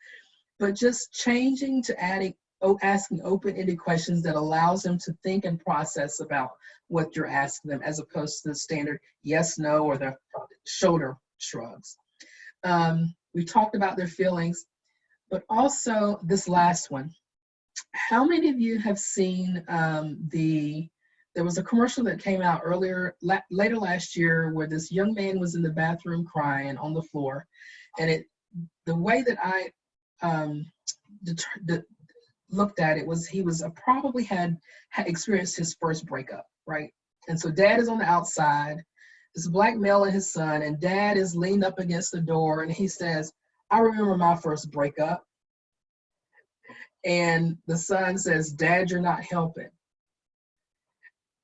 But just changing to asking open-ended questions that allows them to think and process about what you're asking them, as opposed to the standard yes, no, or the shoulder shrugs. We talked about their feelings, but also this last one. How many of you have seen there was a commercial that came out later last year, where this young man was in the bathroom crying on the floor, and the way that I looked at it was he was probably had experienced his first breakup, right? And so dad is on the outside, this black male and his son, and dad is leaned up against the door, and he says, I remember my first breakup. And the son says, Dad, you're not helping.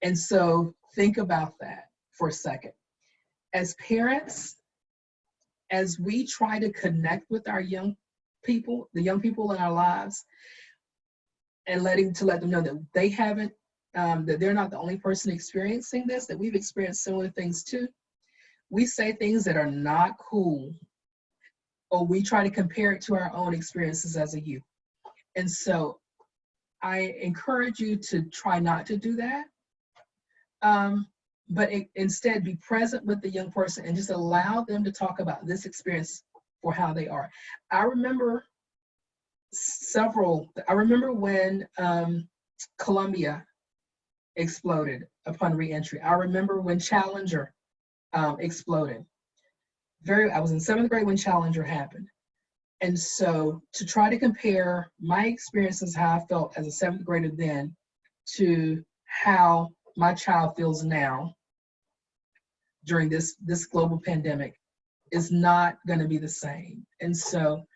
And so think about that for a second. As parents, as we try to connect with our young people, the young people in our lives, and let them know that they haven't, that they're not the only person experiencing this, that we've experienced similar things too. We say things that are not cool, or we try to compare it to our own experiences as a youth. And so I encourage you to try not to do that, but instead be present with the young person and just allow them to talk about this experience for how they are. I remember when Columbia exploded upon reentry. I remember when Challenger exploded. I was in 7th grade when Challenger happened. And so to try to compare my experiences, how I felt as a 7th grader then, to how my child feels now during this global pandemic is not going to be the same. And so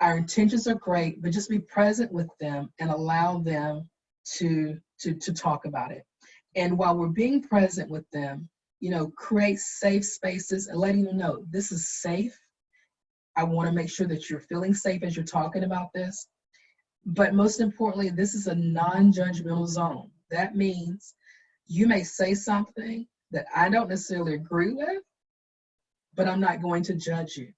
our intentions are great, but just be present with them and allow them to talk about it. And while we're being present with them, create safe spaces and letting them know this is safe. I want to make sure that you're feeling safe as you're talking about this. But most importantly, this is a non-judgmental zone. That means you may say something that I don't necessarily agree with, but I'm not going to judge you.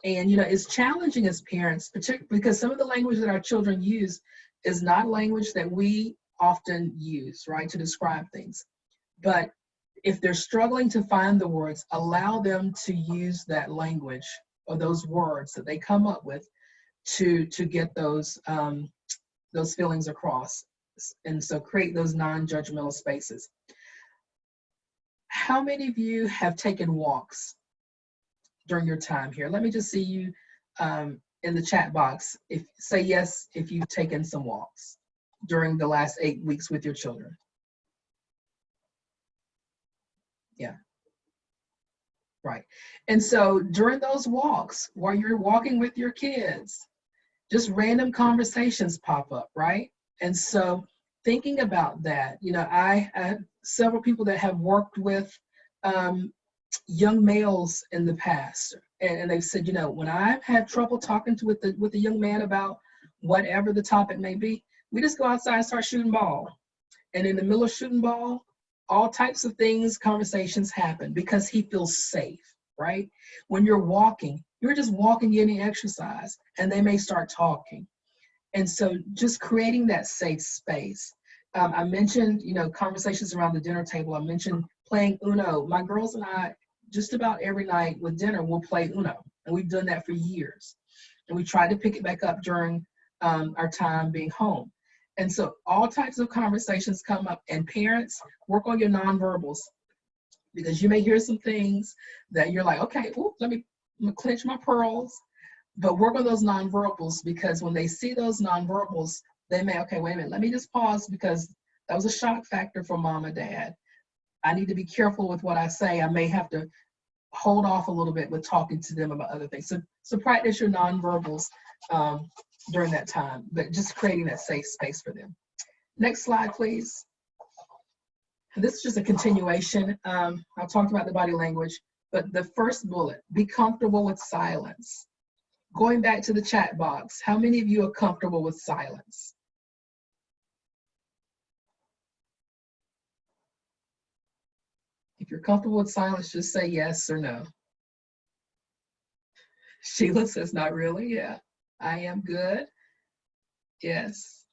And it's challenging as parents, particularly because some of the language that our children use is not language that we often use, right, to describe things. But if they're struggling to find the words, allow them to use that language or those words that they come up with to get those feelings across. And so create those non-judgmental spaces. How many of you have taken walks during your time here? Let me just see you in the chat box. Say yes if you've taken some walks during the last 8 weeks with your children. Yeah. Right. And so during those walks, while you're walking with your kids, just random conversations pop up, right? And so thinking about that, I have several people that have worked with young males in the past, and they've said, when I've had trouble talking with the young man about whatever the topic may be, we just go outside and start shooting ball. And in the middle of shooting ball, all types of things, conversations happen because he feels safe, right? When you're walking, you're just walking, getting exercise, and they may start talking. And so just creating that safe space. I mentioned, conversations around the dinner table. I mentioned playing Uno. My girls and I, just about every night with dinner, we'll play Uno. And we've done that for years. And we tried to pick it back up during our time being home. And so all types of conversations come up, and parents, work on your nonverbals, because you may hear some things that you're like, okay, let me clench my pearls, but work on those nonverbals, because when they see those nonverbals, they may, okay, wait a minute, let me just pause, because that was a shock factor for mom and dad. I need to be careful with what I say. I may have to hold off a little bit with talking to them about other things. So practice your nonverbals during that time, but just creating that safe space for them. Next slide, please. And this is just a continuation. I talked about the body language, but the first bullet, be comfortable with silence. Going back to the chat box, how many of you are comfortable with silence? If you're comfortable with silence, just say yes or no. Sheila says, not really. Yeah, I am good. Yes,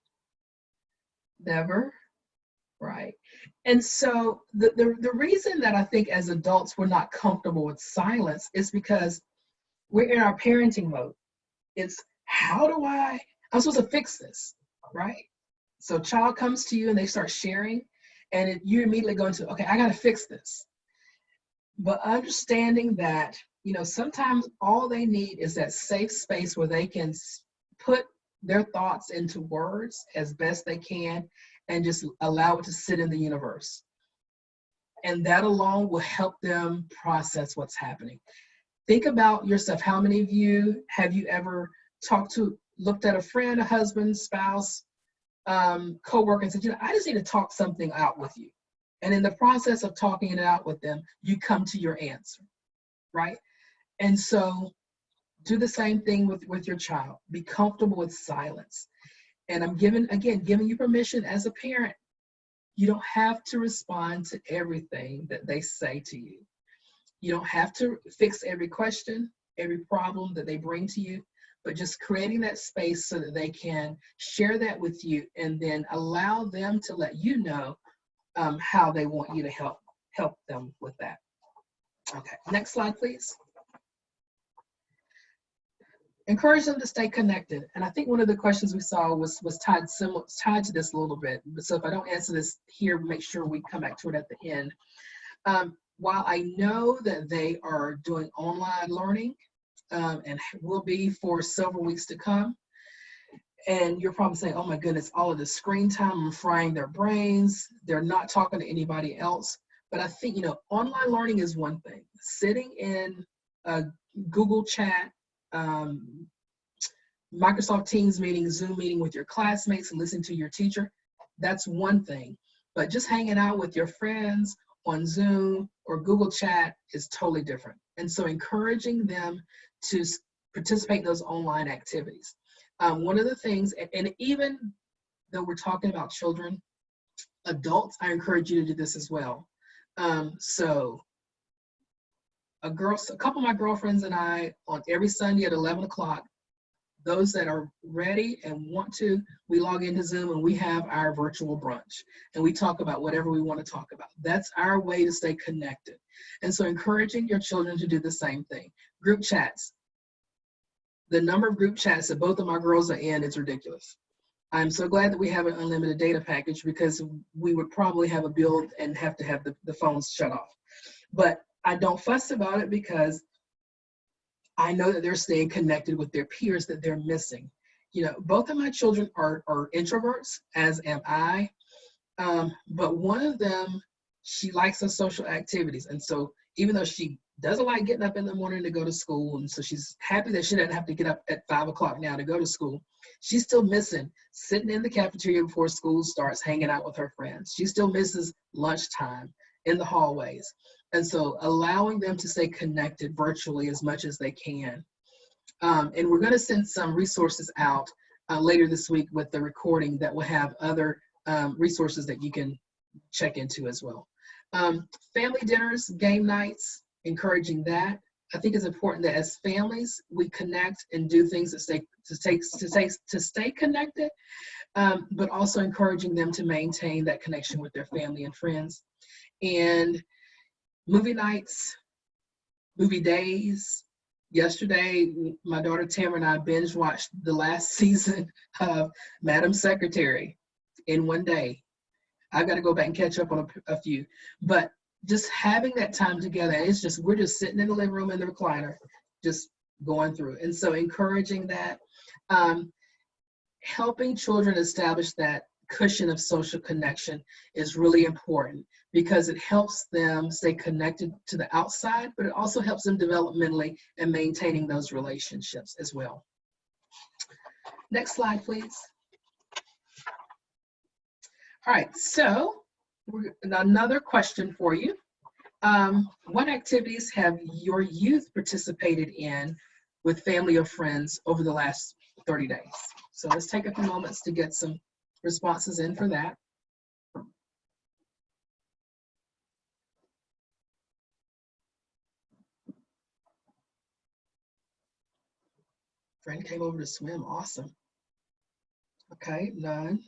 never. Right. And so the reason that I think as adults we're not comfortable with silence is because we're in our parenting mode. It's I'm supposed to fix this, right? So a child comes to you and they start sharing, and you immediately go into, okay, I got to fix this. But understanding that, sometimes all they need is that safe space where they can put their thoughts into words as best they can and just allow it to sit in the universe. And that alone will help them process what's happening. Think about yourself. How many of you have you ever looked at a friend, a husband, spouse, co-worker and said, I just need to talk something out with you. And in the process of talking it out with them, you come to your answer, right? And so do the same thing with your child. Be comfortable with silence. And I'm giving you permission as a parent. You don't have to respond to everything that they say to you. You don't have to fix every question, every problem that they bring to you, but just creating that space so that they can share that with you and then allow them to let you know how they want you to help them with that. Okay, next slide, please. Encourage them to stay connected. And I think one of the questions we saw was tied to this a little bit. So if I don't answer this here, make sure we come back to it at the end. While I know that they are doing online learning and will be for several weeks to come, and you're probably saying, oh my goodness, all of the screen time, I'm frying their brains. They're not talking to anybody else. But I think, online learning is one thing. Sitting in a Google chat, Microsoft Teams meeting, Zoom meeting with your classmates and listening to your teacher, that's one thing. But just hanging out with your friends on Zoom or Google Chat is totally different. And so encouraging them to participate in those online activities. One of the things, and even though we're talking about children, adults, I encourage you to do this as well. So a couple of my girlfriends and I, on every Sunday at 11 o'clock, those that are ready and want to, we log into Zoom and we have our virtual brunch and we talk about whatever we want to talk about. That's our way to stay connected. And so encouraging your children to do the same thing. Group chats. The number of group chats that both of my girls are in is ridiculous. I'm so glad that we have an unlimited data package because we would probably have a bill and have to have the phones shut off. But I don't fuss about it because I know that they're staying connected with their peers that they're missing. Both of my children are introverts, as am I. But one of them, she likes her social activities. And so even though she doesn't like getting up in the morning to go to school, and so she's happy that she doesn't have to get up at 5 o'clock now to go to school, she's still missing sitting in the cafeteria before school starts, hanging out with her friends. She still misses lunchtime in the hallways. And so allowing them to stay connected virtually as much as they can. And we're going to send some resources out later this week with the recording that will have other resources that you can check into as well. Family dinners, game nights, encouraging that. I think it's important that as families, we connect and do things to stay connected, but also encouraging them to maintain that connection with their family and friends. And movie nights, movie days. Yesterday, my daughter Tamara and I binge watched the last season of Madam Secretary in one day. I've got to go back and catch up on a few, but just having that time together, we're just sitting in the living room in the recliner, just going through. And so encouraging that, helping children establish that cushion of social connection is really important because it helps them stay connected to the outside, but it also helps them developmentally and maintaining those relationships as well. Next slide, please. All right, so another question for you. What activities have your youth participated in with family or friends over the last 30 days? So let's take a few moments to get some responses in for that. Friend came over to swim. Awesome. Okay, none.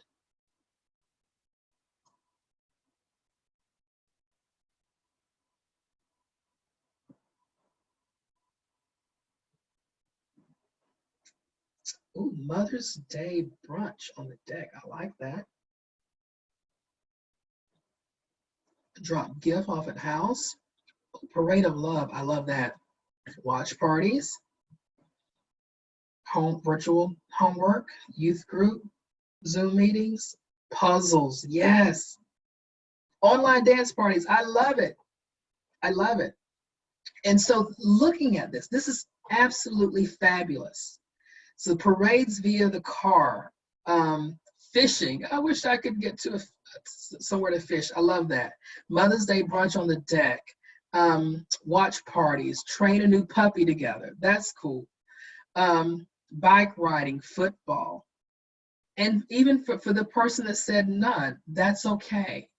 Ooh, Mother's Day brunch on the deck. I like that. Drop gift off at house. Parade of love. I love that. Watch parties. Home virtual homework. Youth group. Zoom meetings. Puzzles. Yes. Online dance parties. I love it. I love it. And so looking at this, this is absolutely fabulous. So parades via the car, fishing. I wish I could get to somewhere to fish. I love that. Mother's Day brunch on the deck, watch parties, train a new puppy together. That's cool. Bike riding, football. And even for the person that said none, that's okay.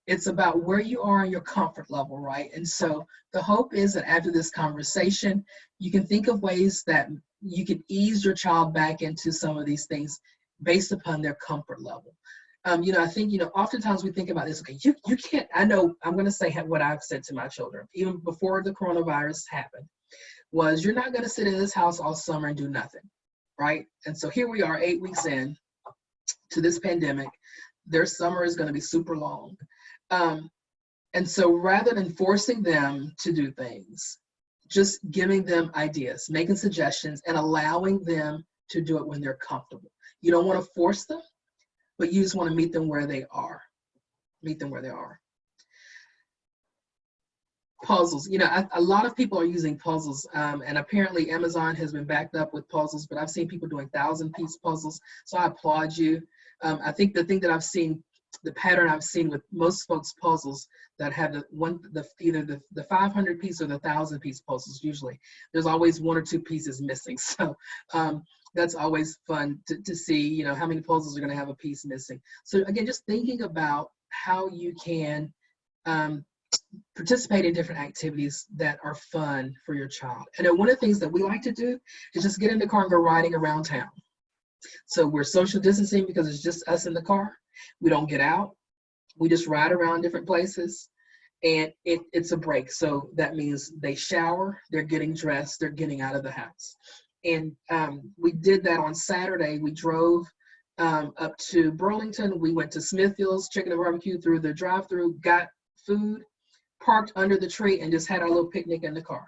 It's about where you are in your comfort level, right? And so the hope is that after this conversation, you can think of ways that you can ease your child back into some of these things based upon their comfort level. I think, oftentimes we think about this, okay, you can't, I know I'm going to say what I've said to my children, even before the coronavirus happened, was you're not going to sit in this house all summer and do nothing, right? And so here we are 8 weeks in to this pandemic. Their summer is going to be super long. And so rather than forcing them to do things, just giving them ideas, making suggestions, and allowing them to do it when they're comfortable. You don't want to force them, but you just want to meet them where they are. Meet them where they are. Puzzles. A lot of people are using puzzles, and apparently Amazon has been backed up with puzzles, but I've seen people doing 1,000-piece puzzles, so I applaud you. I think the thing that I've seen, the pattern I've seen with most folks' puzzles that have either the 500-piece or the 1,000-piece puzzles, usually there's always 1 or 2 pieces missing. So that's always fun to see, how many puzzles are going to have a piece missing. So again, just thinking about how you can participate in different activities that are fun for your child. And one of the things that we like to do is just get in the car and go riding around town. So we're social distancing because it's just us in the car. We don't get out. We just ride around different places, and it's a break. So that means they shower, they're getting dressed, they're getting out of the house. And we did that on Saturday. We drove up to Burlington. We went to Smithfield's Chicken and Barbecue through the drive-through, got food, parked under the tree, and just had our little picnic in the car,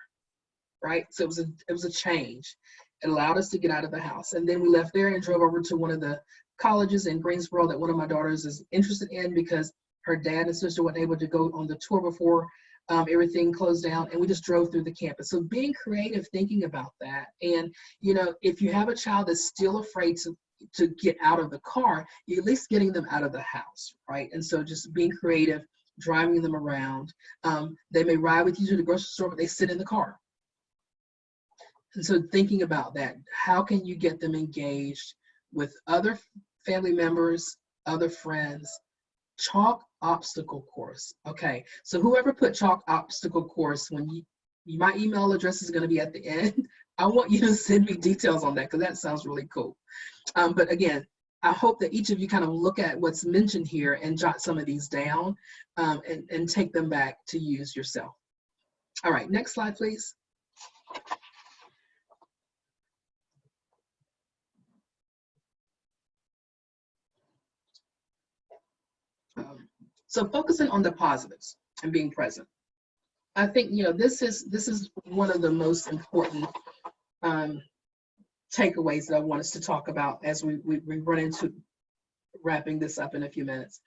right? So it was a change. It allowed us to get out of the house. And then we left there and drove over to one of the colleges in Greensboro that one of my daughters is interested in because her dad and sister weren't able to go on the tour before everything closed down, and we just drove through the campus. So being creative, thinking about that. And, if you have a child that's still afraid to get out of the car, you're at least getting them out of the house, right? And so just being creative, driving them around. They may ride with you to the grocery store, but they sit in the car. And so thinking about that, how can you get them engaged with other family members, other friends? Chalk obstacle course. Okay, so whoever put chalk obstacle course, when my email address is going to be at the end, I want you to send me details on that because that sounds really cool. But again, I hope that each of you kind of look at what's mentioned here and jot some of these down and take them back to use yourself. All right, next slide, please. So focusing on the positives and being present. I think, this is one of the most important takeaways that I want us to talk about as we run into wrapping this up in a few minutes.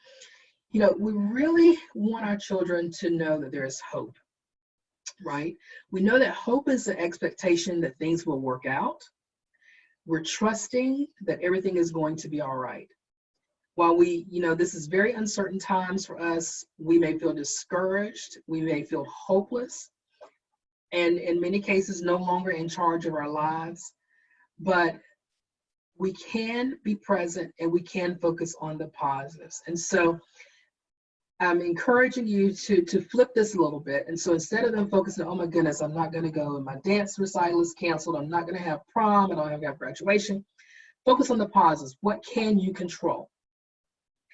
We really want our children to know that there is hope, right? We know that hope is the expectation that things will work out. We're trusting that everything is going to be all right. While this is very uncertain times for us, we may feel discouraged, we may feel hopeless, and in many cases, no longer in charge of our lives. But we can be present and we can focus on the positives. And so I'm encouraging you to flip this a little bit. And so instead of them focusing, oh my goodness, I'm not going to go, and my dance recital is canceled, I'm not going to have prom, I don't have graduation, focus on the positives. What can you control?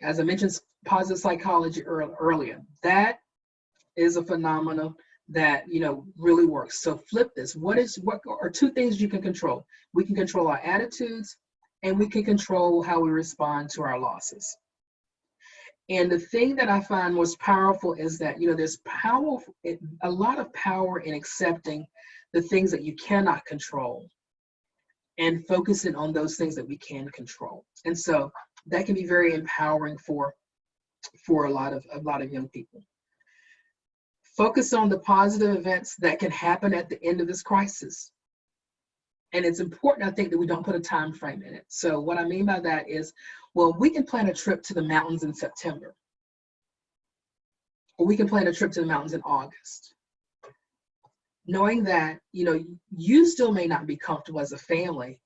As I mentioned, positive psychology earlier, that is a phenomenon that, you know, really works. So flip this. What are two things you can control? We can control our attitudes, and we can control how we respond to our losses. And the thing that I find most powerful is that, you know, there's a lot of power in accepting the things that you cannot control and focusing on those things that we can control. And so that can be very empowering for a lot of young people. Focus on the positive events that can happen at the end of this crisis. And it's important, I think, that we don't put a time frame in it. So what I mean by that is, well, we can plan a trip to the mountains in September, or we can plan a trip to the mountains in August, knowing that, you know, you still may not be comfortable as a family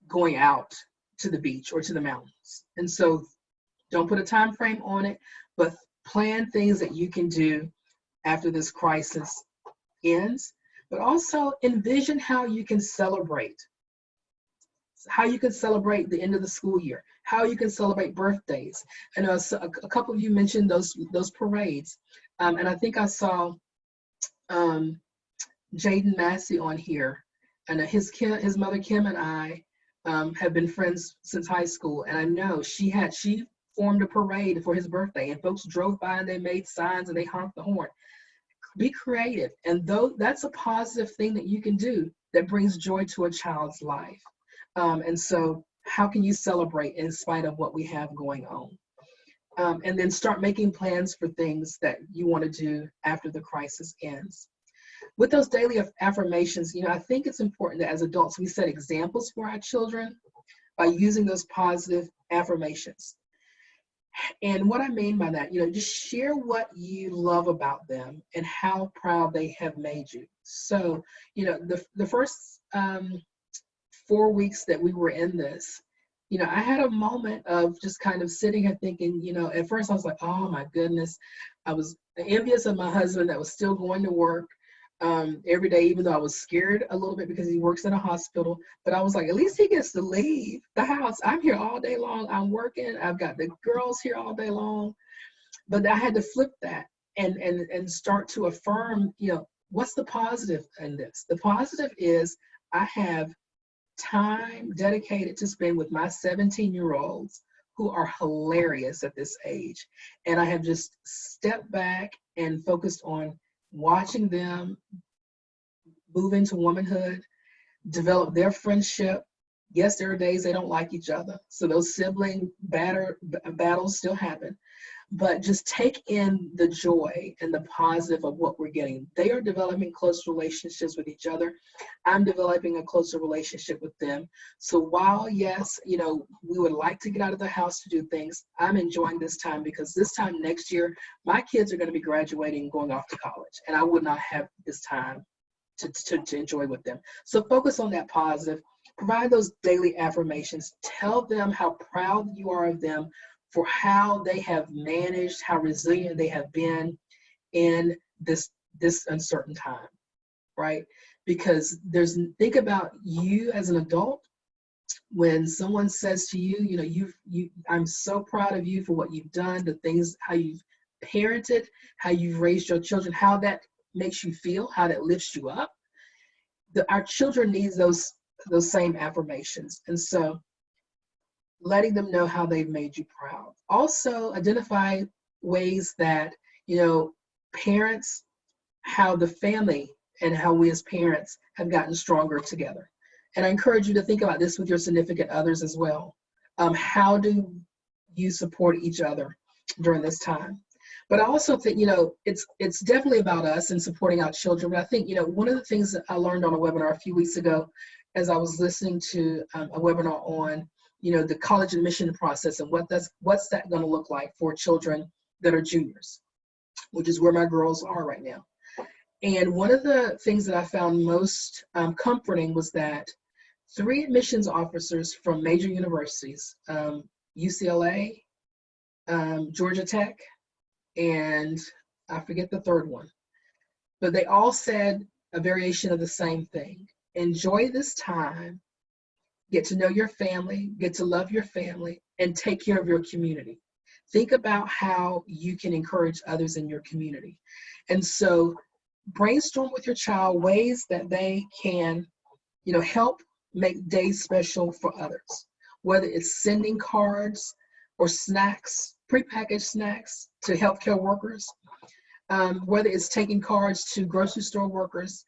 going out to the beach or to the mountains. And so don't put a time frame on it, but plan things that you can do after this crisis ends. But also envision how you can celebrate the end of the school year, how you can celebrate birthdays. I know a couple of you mentioned those parades, and I think I saw Jaden Massey on here, and his mother Kim and I have been friends since high school, and I know she formed a parade for his birthday, and folks drove by and they made signs and they honked the horn. Be creative, and that's a positive thing that you can do that brings joy to a child's life. And so how can you celebrate in spite of what we have going on? And then start making plans for things that you want to do after the crisis ends. With those daily affirmations, you know, I think it's important that as adults, we set examples for our children by using those positive affirmations. And what I mean by that, you know, just share what you love about them and how proud they have made you. So, you know, the first 4 weeks that we were in this, you know, I had a moment of just kind of sitting here thinking, you know, at first I was like, oh my goodness, I was envious of my husband that was still going to work every day, even though I was scared a little bit because he works in a hospital. But I was like, at least he gets to leave the house. I'm here all day long. I'm working. I've got the girls here all day long. But I had to flip that and start to affirm, you know, what's the positive in this? The positive is I have time dedicated to spend with my 17-year-olds who are hilarious at this age. And I have just stepped back and focused on watching them move into womanhood, develop their friendship. Yes, there are days they don't like each other, so those sibling battles still happen, but just take in the joy and the positive of what we're getting. They are developing close relationships with each other. I'm developing a closer relationship with them. So while, yes, you know, we would like to get out of the house to do things, I'm enjoying this time because this time next year, my kids are going to be graduating and going off to college, and I would not have this time to enjoy with them. So focus on that positive. Provide those daily affirmations. Tell them how proud you are of them for how they have managed, how resilient they have been in this uncertain time, right? Because think about you as an adult. When someone says to you, you know, I'm so proud of you for what you've done, the things, how you've parented, how you've raised your children, how that makes you feel, how that lifts you up. Our children need those same affirmations. And so letting them know how they've made you proud. Also identify ways that, you know, parents, how the family and how we as parents have gotten stronger together. And I encourage you to think about this with your significant others as well. How do you support each other during this time? But I also think, you know, it's definitely about us and supporting our children. But I think, you know, one of the things that I learned on a webinar a few weeks ago, as I was listening to a webinar on, you know, the college admission process and what's that going to look like for children that are juniors, which is where my girls are right now. And one of the things that I found most comforting was that 3 admissions officers from major universities, UCLA, Georgia Tech, and I forget the third one, but they all said a variation of the same thing. Enjoy this time, get to know your family, get to love your family, and take care of your community. Think about how you can encourage others in your community. And so brainstorm with your child ways that they can, help make days special for others, whether it's sending cards or snacks, prepackaged snacks to healthcare workers, whether it's taking cards to grocery store workers.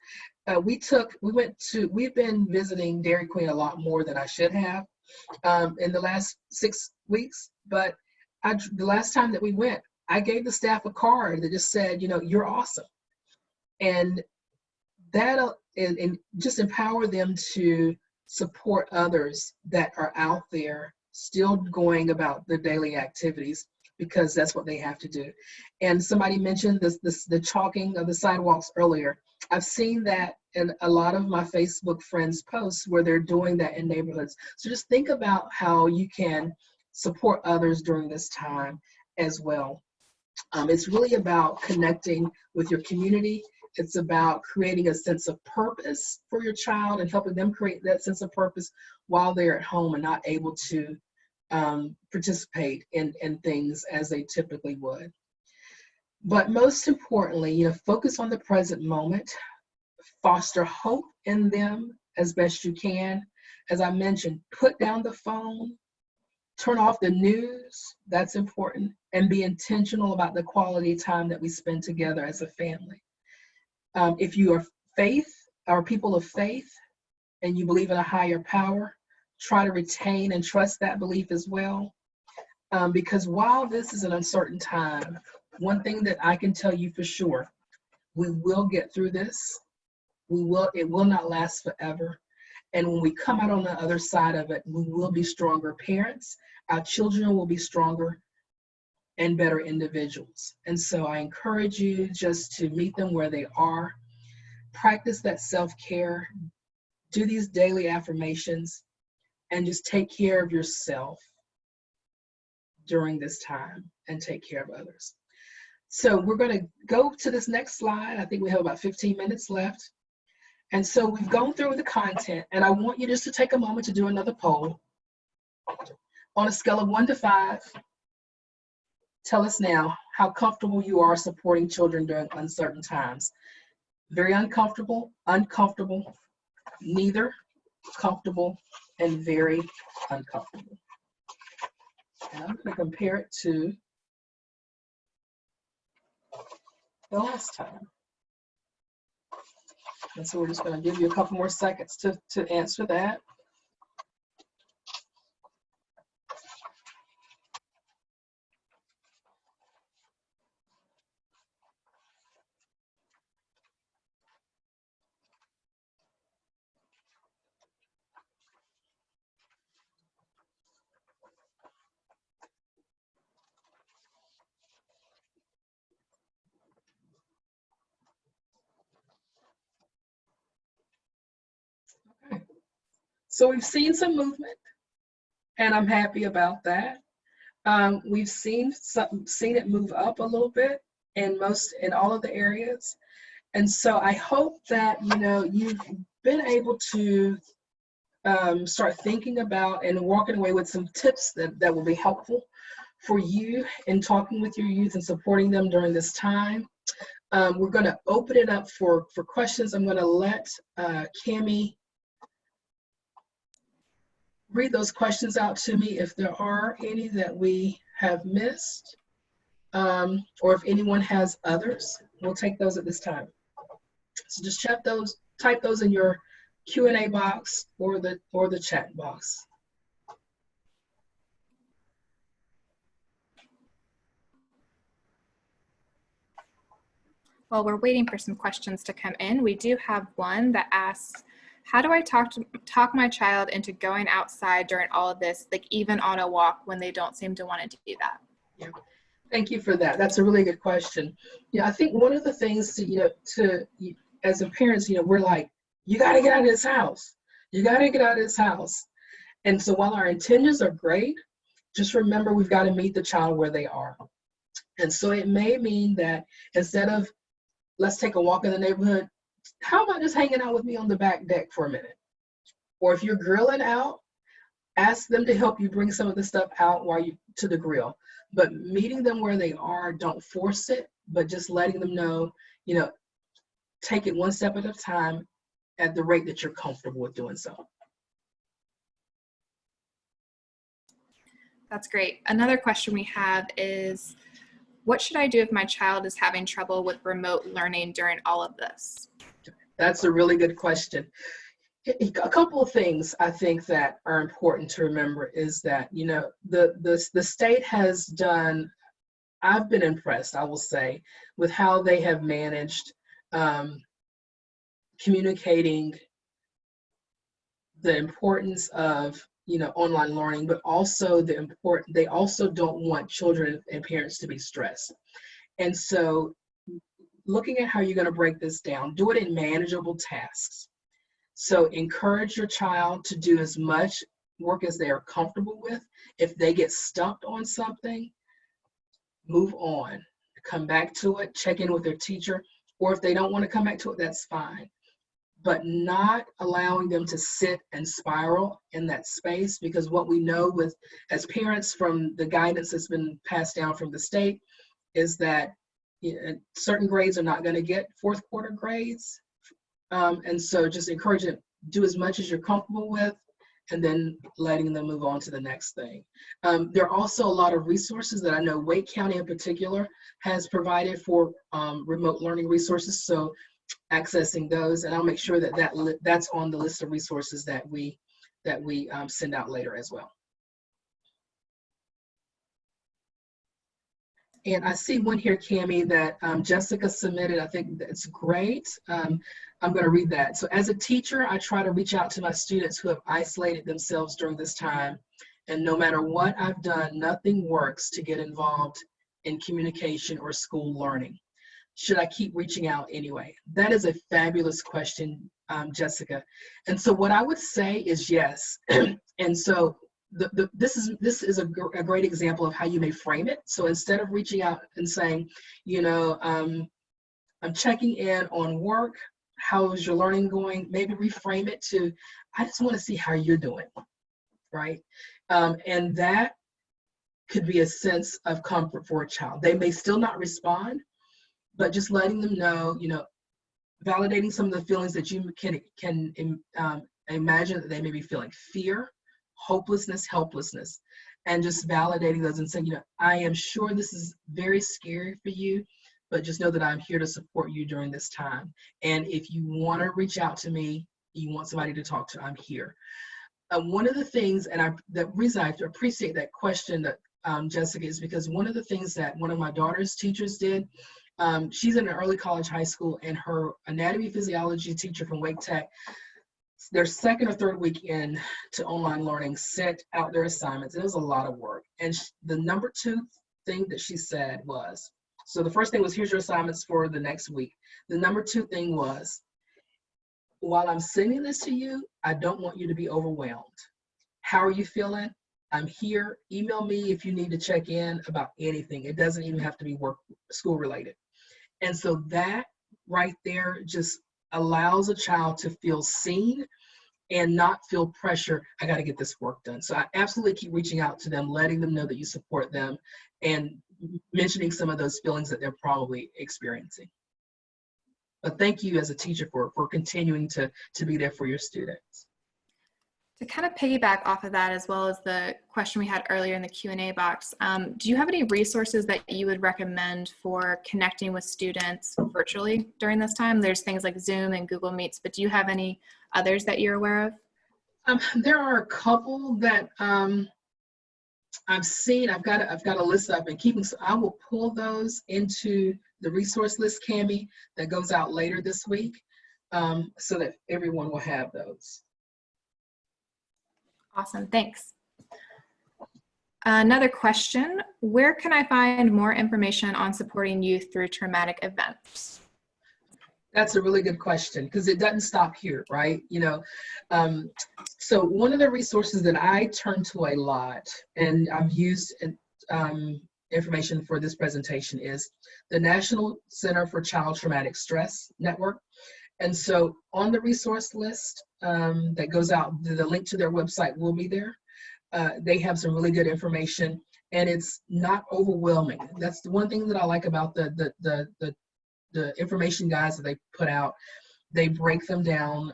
We've been visiting Dairy Queen a lot more than I should have in the last 6 weeks, but the last time that we went, I gave the staff a card that just said, you're awesome. And that'll and just empower them to support others that are out there still going about their daily activities, because that's what they have to do. And somebody mentioned the chalking of the sidewalks earlier. I've seen that in a lot of my Facebook friends' posts where they're doing that in neighborhoods. So just think about how you can support others during this time as well. It's really about connecting with your community. It's about creating a sense of purpose for your child and helping them create that sense of purpose while they're at home and not able to participate in things as they typically would. But most importantly, focus on the present moment, foster hope in them as best you can. As I mentioned, put down the phone, turn off the news, that's important, and be intentional about the quality time that we spend together as a family. If you are people of faith, and you believe in a higher power, try to retain and trust that belief as well. Because while this is an uncertain time, one thing that I can tell you for sure, we will get through this. It will not last forever. And when we come out on the other side of it, we will be stronger parents. Our children will be stronger and better individuals. And so I encourage you just to meet them where they are. Practice that self-care. Do these daily affirmations and just take care of yourself during this time and take care of others. So we're going to go to this next slide. I think we have about 15 minutes left. And so we've gone through the content, and I want you just to take a moment to do another poll. On a scale of 1 to 5, tell us now how comfortable you are supporting children during uncertain times. Very uncomfortable, uncomfortable, neither, comfortable, and very uncomfortable. And I'm going to compare it to the last time. And so we're just going to give you a couple more seconds to answer that. Okay. So we've seen some movement, and I'm happy about that. We've seen it move up a little bit in all of the areas. And so I hope that you've been able to start thinking about and walking away with some tips that will be helpful for you in talking with your youth and supporting them during this time. We're going to open it up for questions. I'm going to let Cammie read those questions out to me if there are any that we have missed, or if anyone has others. We'll take those at this time. So just type those in your Q&A box or the chat box. While we're waiting for some questions to come in, we do have one that asks, how do I talk my child into going outside during all of this, like even on a walk when they don't seem to want to do that? Yeah, thank you for that. That's a really good question. I think one of the things as a parents, we're like, you got to get out of this house. You got to get out of this house. And so while our intentions are great, just remember we've got to meet the child where they are. And so it may mean that instead of let's take a walk in the neighborhood, how about just hanging out with me on the back deck for a minute? Or if you're grilling out, ask them to help you bring some of the stuff out while you to the grill. But meeting them where they are, don't force it, but just letting them know, take it one step at a time at the rate that you're comfortable with doing so. That's great. Another question we have is, what should I do if my child is having trouble with remote learning during all of this? That's a really good question. A couple of things I think that are important to remember is that, the state has done, I've been impressed, I will say, with how they have managed communicating the importance of online learning, but also they also don't want children and parents to be stressed. And so looking at how you're going to break this down, do it in manageable tasks. So encourage your child to do as much work as they are comfortable with. If they get stumped on something, move on, come back to it, check in with their teacher, or if they don't want to come back to it, that's fine. But not allowing them to sit and spiral in that space, because what we know as parents from the guidance that's been passed down from the state is that certain grades are not going to get fourth quarter grades. And so just encourage them, do as much as you're comfortable with, and then letting them move on to the next thing. There are also a lot of resources that I know Wake County in particular has provided for remote learning resources. So accessing those, and I'll make sure that's on the list of resources that we send out later as well. And I see one here, Cami, that Jessica submitted. I think that's great. I'm going to read that. So as a teacher, I try to reach out to my students who have isolated themselves during this time. And no matter what I've done, nothing works to get involved in communication or school learning. Should I keep reaching out anyway? That is a fabulous question, Jessica. And so what I would say is yes. And so this is a great example of how you may frame it. So instead of reaching out and saying, I'm checking in on work, how is your learning going? Maybe reframe it to, I just want to see how you're doing, right? And that could be a sense of comfort for a child. They may still not respond, but just letting them know, validating some of the feelings that you can imagine that they may be feeling: fear, hopelessness, helplessness, and just validating those and saying, I am sure this is very scary for you, but just know that I'm here to support you during this time. And if you want to reach out to me, you want somebody to talk to, I'm here. One of the things, and the reason I appreciate that question, that Jessica, is because one of the things that one of my daughter's teachers did, she's in an early college high school, and her anatomy physiology teacher from Wake Tech, their second or third week in to online learning, sent out their assignments. It was a lot of work. And the number 2 thing that she said was, so the first thing was, here's your assignments for the next week. The number 2 thing was, while I'm sending this to you, I don't want you to be overwhelmed. How are you feeling? I'm here. Email me if you need to check in about anything. It doesn't even have to be school related. And so that right there just allows a child to feel seen and not feel pressure. I got to get this work done. So I absolutely keep reaching out to them, letting them know that you support them, and mentioning some of those feelings that they're probably experiencing. But thank you as a teacher for continuing to be there for your students. To kind of piggyback off of that, as well as the question we had earlier in the Q&A box, do you have any resources that you would recommend for connecting with students virtually during this time? There's things like Zoom and Google Meets, but do you have any others that you're aware of? There are a couple that I've seen. I've got a list I've been keeping, so I will pull those into the resource list, Cami, that goes out later this week, so that everyone will have those. Awesome, thanks. Another question, where can I find more information on supporting youth through traumatic events? That's a really good question, because it doesn't stop here, right? So one of the resources that I turn to a lot, and I've used in information for this presentation is the National Center for Child Traumatic Stress Network. And so on the resource list that goes out, the link to their website will be there. They have some really good information, and it's not overwhelming. That's the one thing that I like about the information guides that they put out. They break them down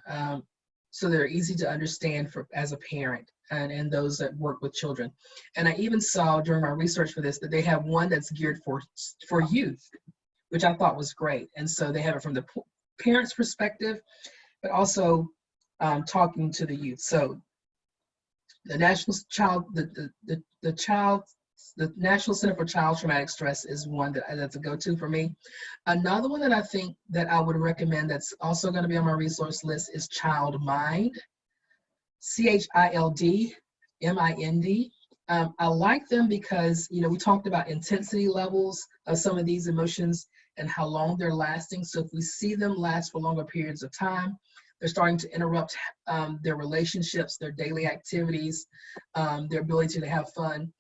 so they're easy to understand as a parent and those that work with children. And I even saw during my research for this that they have one that's geared for youth, which I thought was great. And so they have it from the parents' perspective, but also talking to the youth. So the National Center for Child Traumatic Stress is one that's a go-to for me. Another one that I think that I would recommend that's also going to be on my resource list is Child Mind, ChildMind. I like them because, we talked about intensity levels of some of these emotions and how long they're lasting. So if we see them last for longer periods of time, they're starting to interrupt their relationships, their daily activities, their ability to have fun.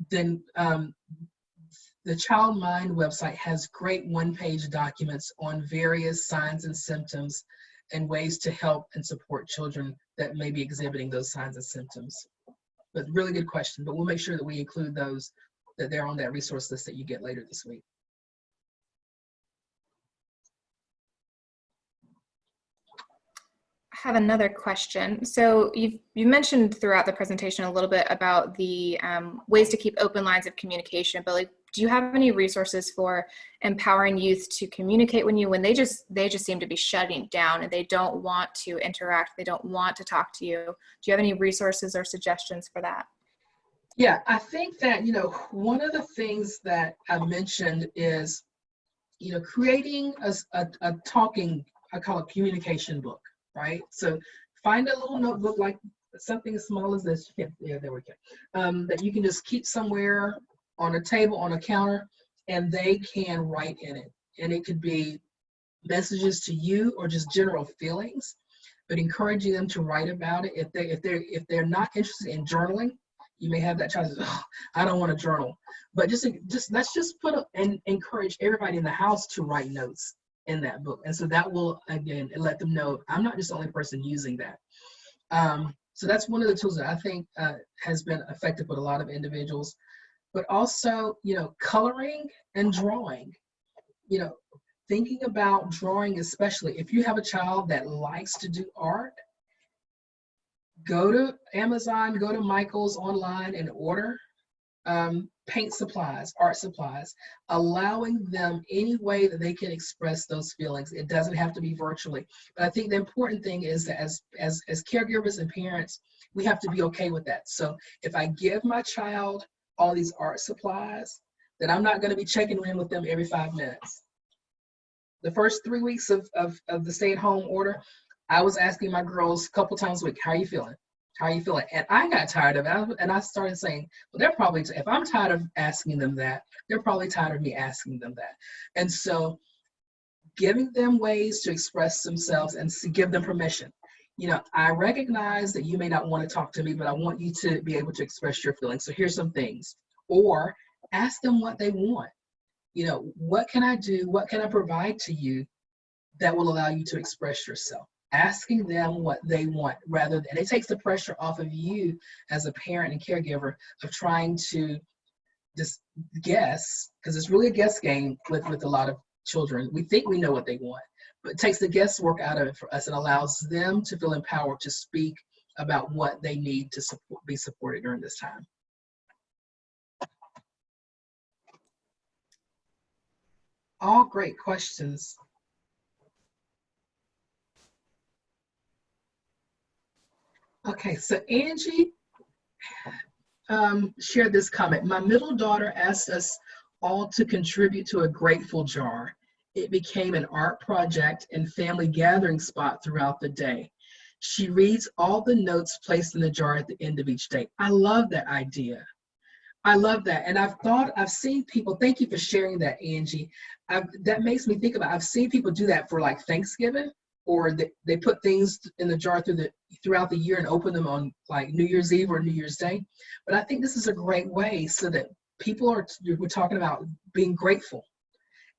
Then the Child Mind website has great one-page documents on various signs and symptoms and ways to help and support children that may be exhibiting those signs and symptoms. But really good question, but we'll make sure that we include those, that they're on that resource list that you get later this week. I have another question. So you mentioned throughout the presentation a little bit about the ways to keep open lines of communication, but do you have any resources for empowering youth to communicate when they just seem to be shutting down and they don't want to interact, they don't want to talk to you? Do you have any resources or suggestions for that? Yeah, I think that, one of the things that I mentioned is, creating a talking, I call it communication book. Right? So find a little notebook, like something as small as this. Yeah, there we go. That you can just keep somewhere on a table, on a counter, and they can write in it. And it could be messages to you or just general feelings, but encouraging them to write about it. If they're not interested in journaling, you may have that child say, oh, I don't want to journal. But just let's just put up and encourage everybody in the house to write notes in that book. And so that will, again, let them know I'm not just the only person using that. So that's one of the tools that I think has been effective with a lot of individuals. But also, coloring and drawing, thinking about drawing, especially if you have a child that likes to do art, go to Amazon, go to Michael's online and order paint supplies, art supplies, allowing them any way that they can express those feelings. It doesn't have to be virtually. But I think the important thing is that as caregivers and parents, we have to be okay with that. So if I give my child all these art supplies, then I'm not going to be checking in with them every 5 minutes. The first 3 weeks of the stay-at-home order, I was asking my girls a couple times a week, how are you feeling? How are you feeling? And I got tired of it. And I started saying, well, they're probably, if I'm tired of asking them that, they're probably tired of me asking them that. And so giving them ways to express themselves and to give them permission. I recognize that you may not want to talk to me, but I want you to be able to express your feelings. So here's some things. Or ask them what they want. What can I do? What can I provide to you that will allow you to express yourself? Asking them what they want rather than, it takes the pressure off of you as a parent and caregiver of trying to just guess, because it's really a guess game with a lot of children. We think we know what they want, but it takes the guesswork out of it for us and allows them to feel empowered to speak about what they need to be supported during this time. All great questions. Okay, so Angie shared this comment. My middle daughter asked us all to contribute to a grateful jar. It became an art project and family gathering spot throughout the day. She reads all the notes placed in the jar at the end of each day. I love that idea. I love that. And I've seen people, thank you for sharing that, Angie. That makes me think about, I've seen people do that for like Thanksgiving, or they put things in the jar throughout the year and open them on like New Year's Eve or New Year's Day. But I think this is a great way so that we're talking about being grateful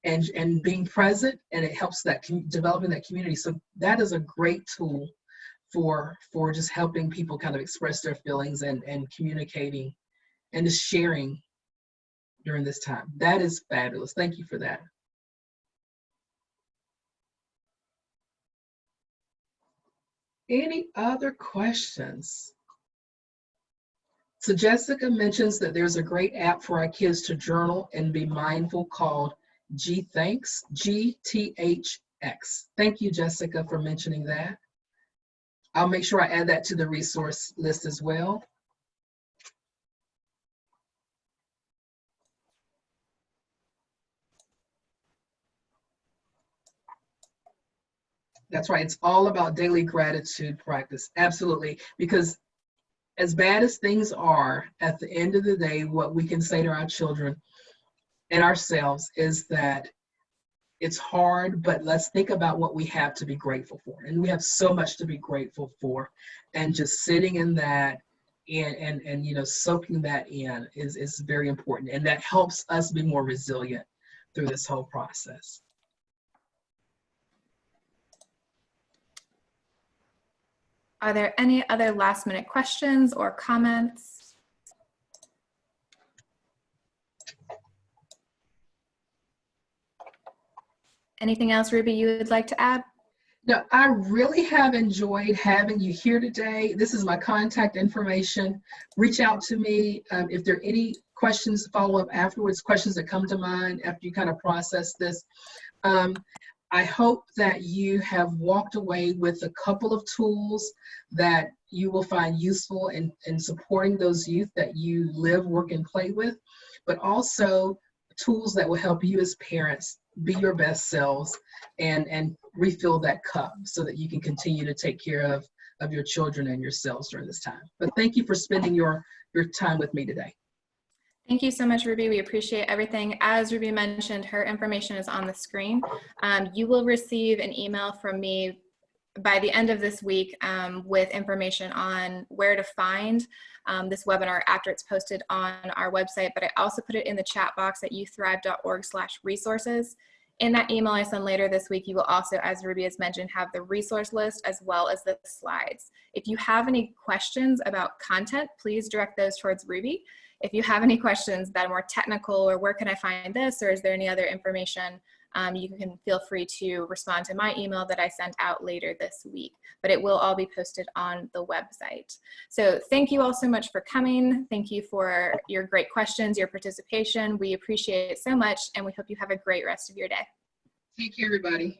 and being present, and it helps that developing that community. So that is a great tool for just helping people kind of express their feelings and communicating and just sharing during this time. That is fabulous. Thank you for that. Any other questions? So Jessica mentions that there's a great app for our kids to journal and be mindful called GTHX, GTHX. Thank you, Jessica, for mentioning that. I'll make sure I add that to the resource list as well. That's right, it's all about daily gratitude practice, absolutely. Because as bad as things are, at the end of the day, what we can say to our children and ourselves is that it's hard, but let's think about what we have to be grateful for. And we have so much to be grateful for. And just sitting in that and you know, soaking that in is very important. And that helps us be more resilient through this whole process. Are there any other last minute questions or comments? Anything else, Ruby, you would like to add? No, I really have enjoyed having you here today. This is my contact information. Reach out to me if there are any questions, follow up afterwards, questions that come to mind after you kind of process this. I hope that you have walked away with a couple of tools that you will find useful in supporting those youth that you live, work, and play with, but also tools that will help you as parents be your best selves and refill that cup so that you can continue to take care of your children and yourselves during this time. But thank you for spending your time with me today. Thank you so much, Ruby. We appreciate everything. As Ruby mentioned, her information is on the screen. You will receive an email from me by the end of this week with information on where to find this webinar after it's posted on our website, but I also put it in the chat box at youththrive.org/resources. In that email I send later this week, you will also, as Ruby has mentioned, have the resource list as well as the slides. If you have any questions about content, please direct those towards Ruby. If you have any questions that are more technical, or where can I find this, or is there any other information, you can feel free to respond to my email that I sent out later this week, but it will all be posted on the website. So thank you all so much for coming. Thank you for your great questions, your participation. We appreciate it so much, and we hope you have a great rest of your day. Take care, everybody.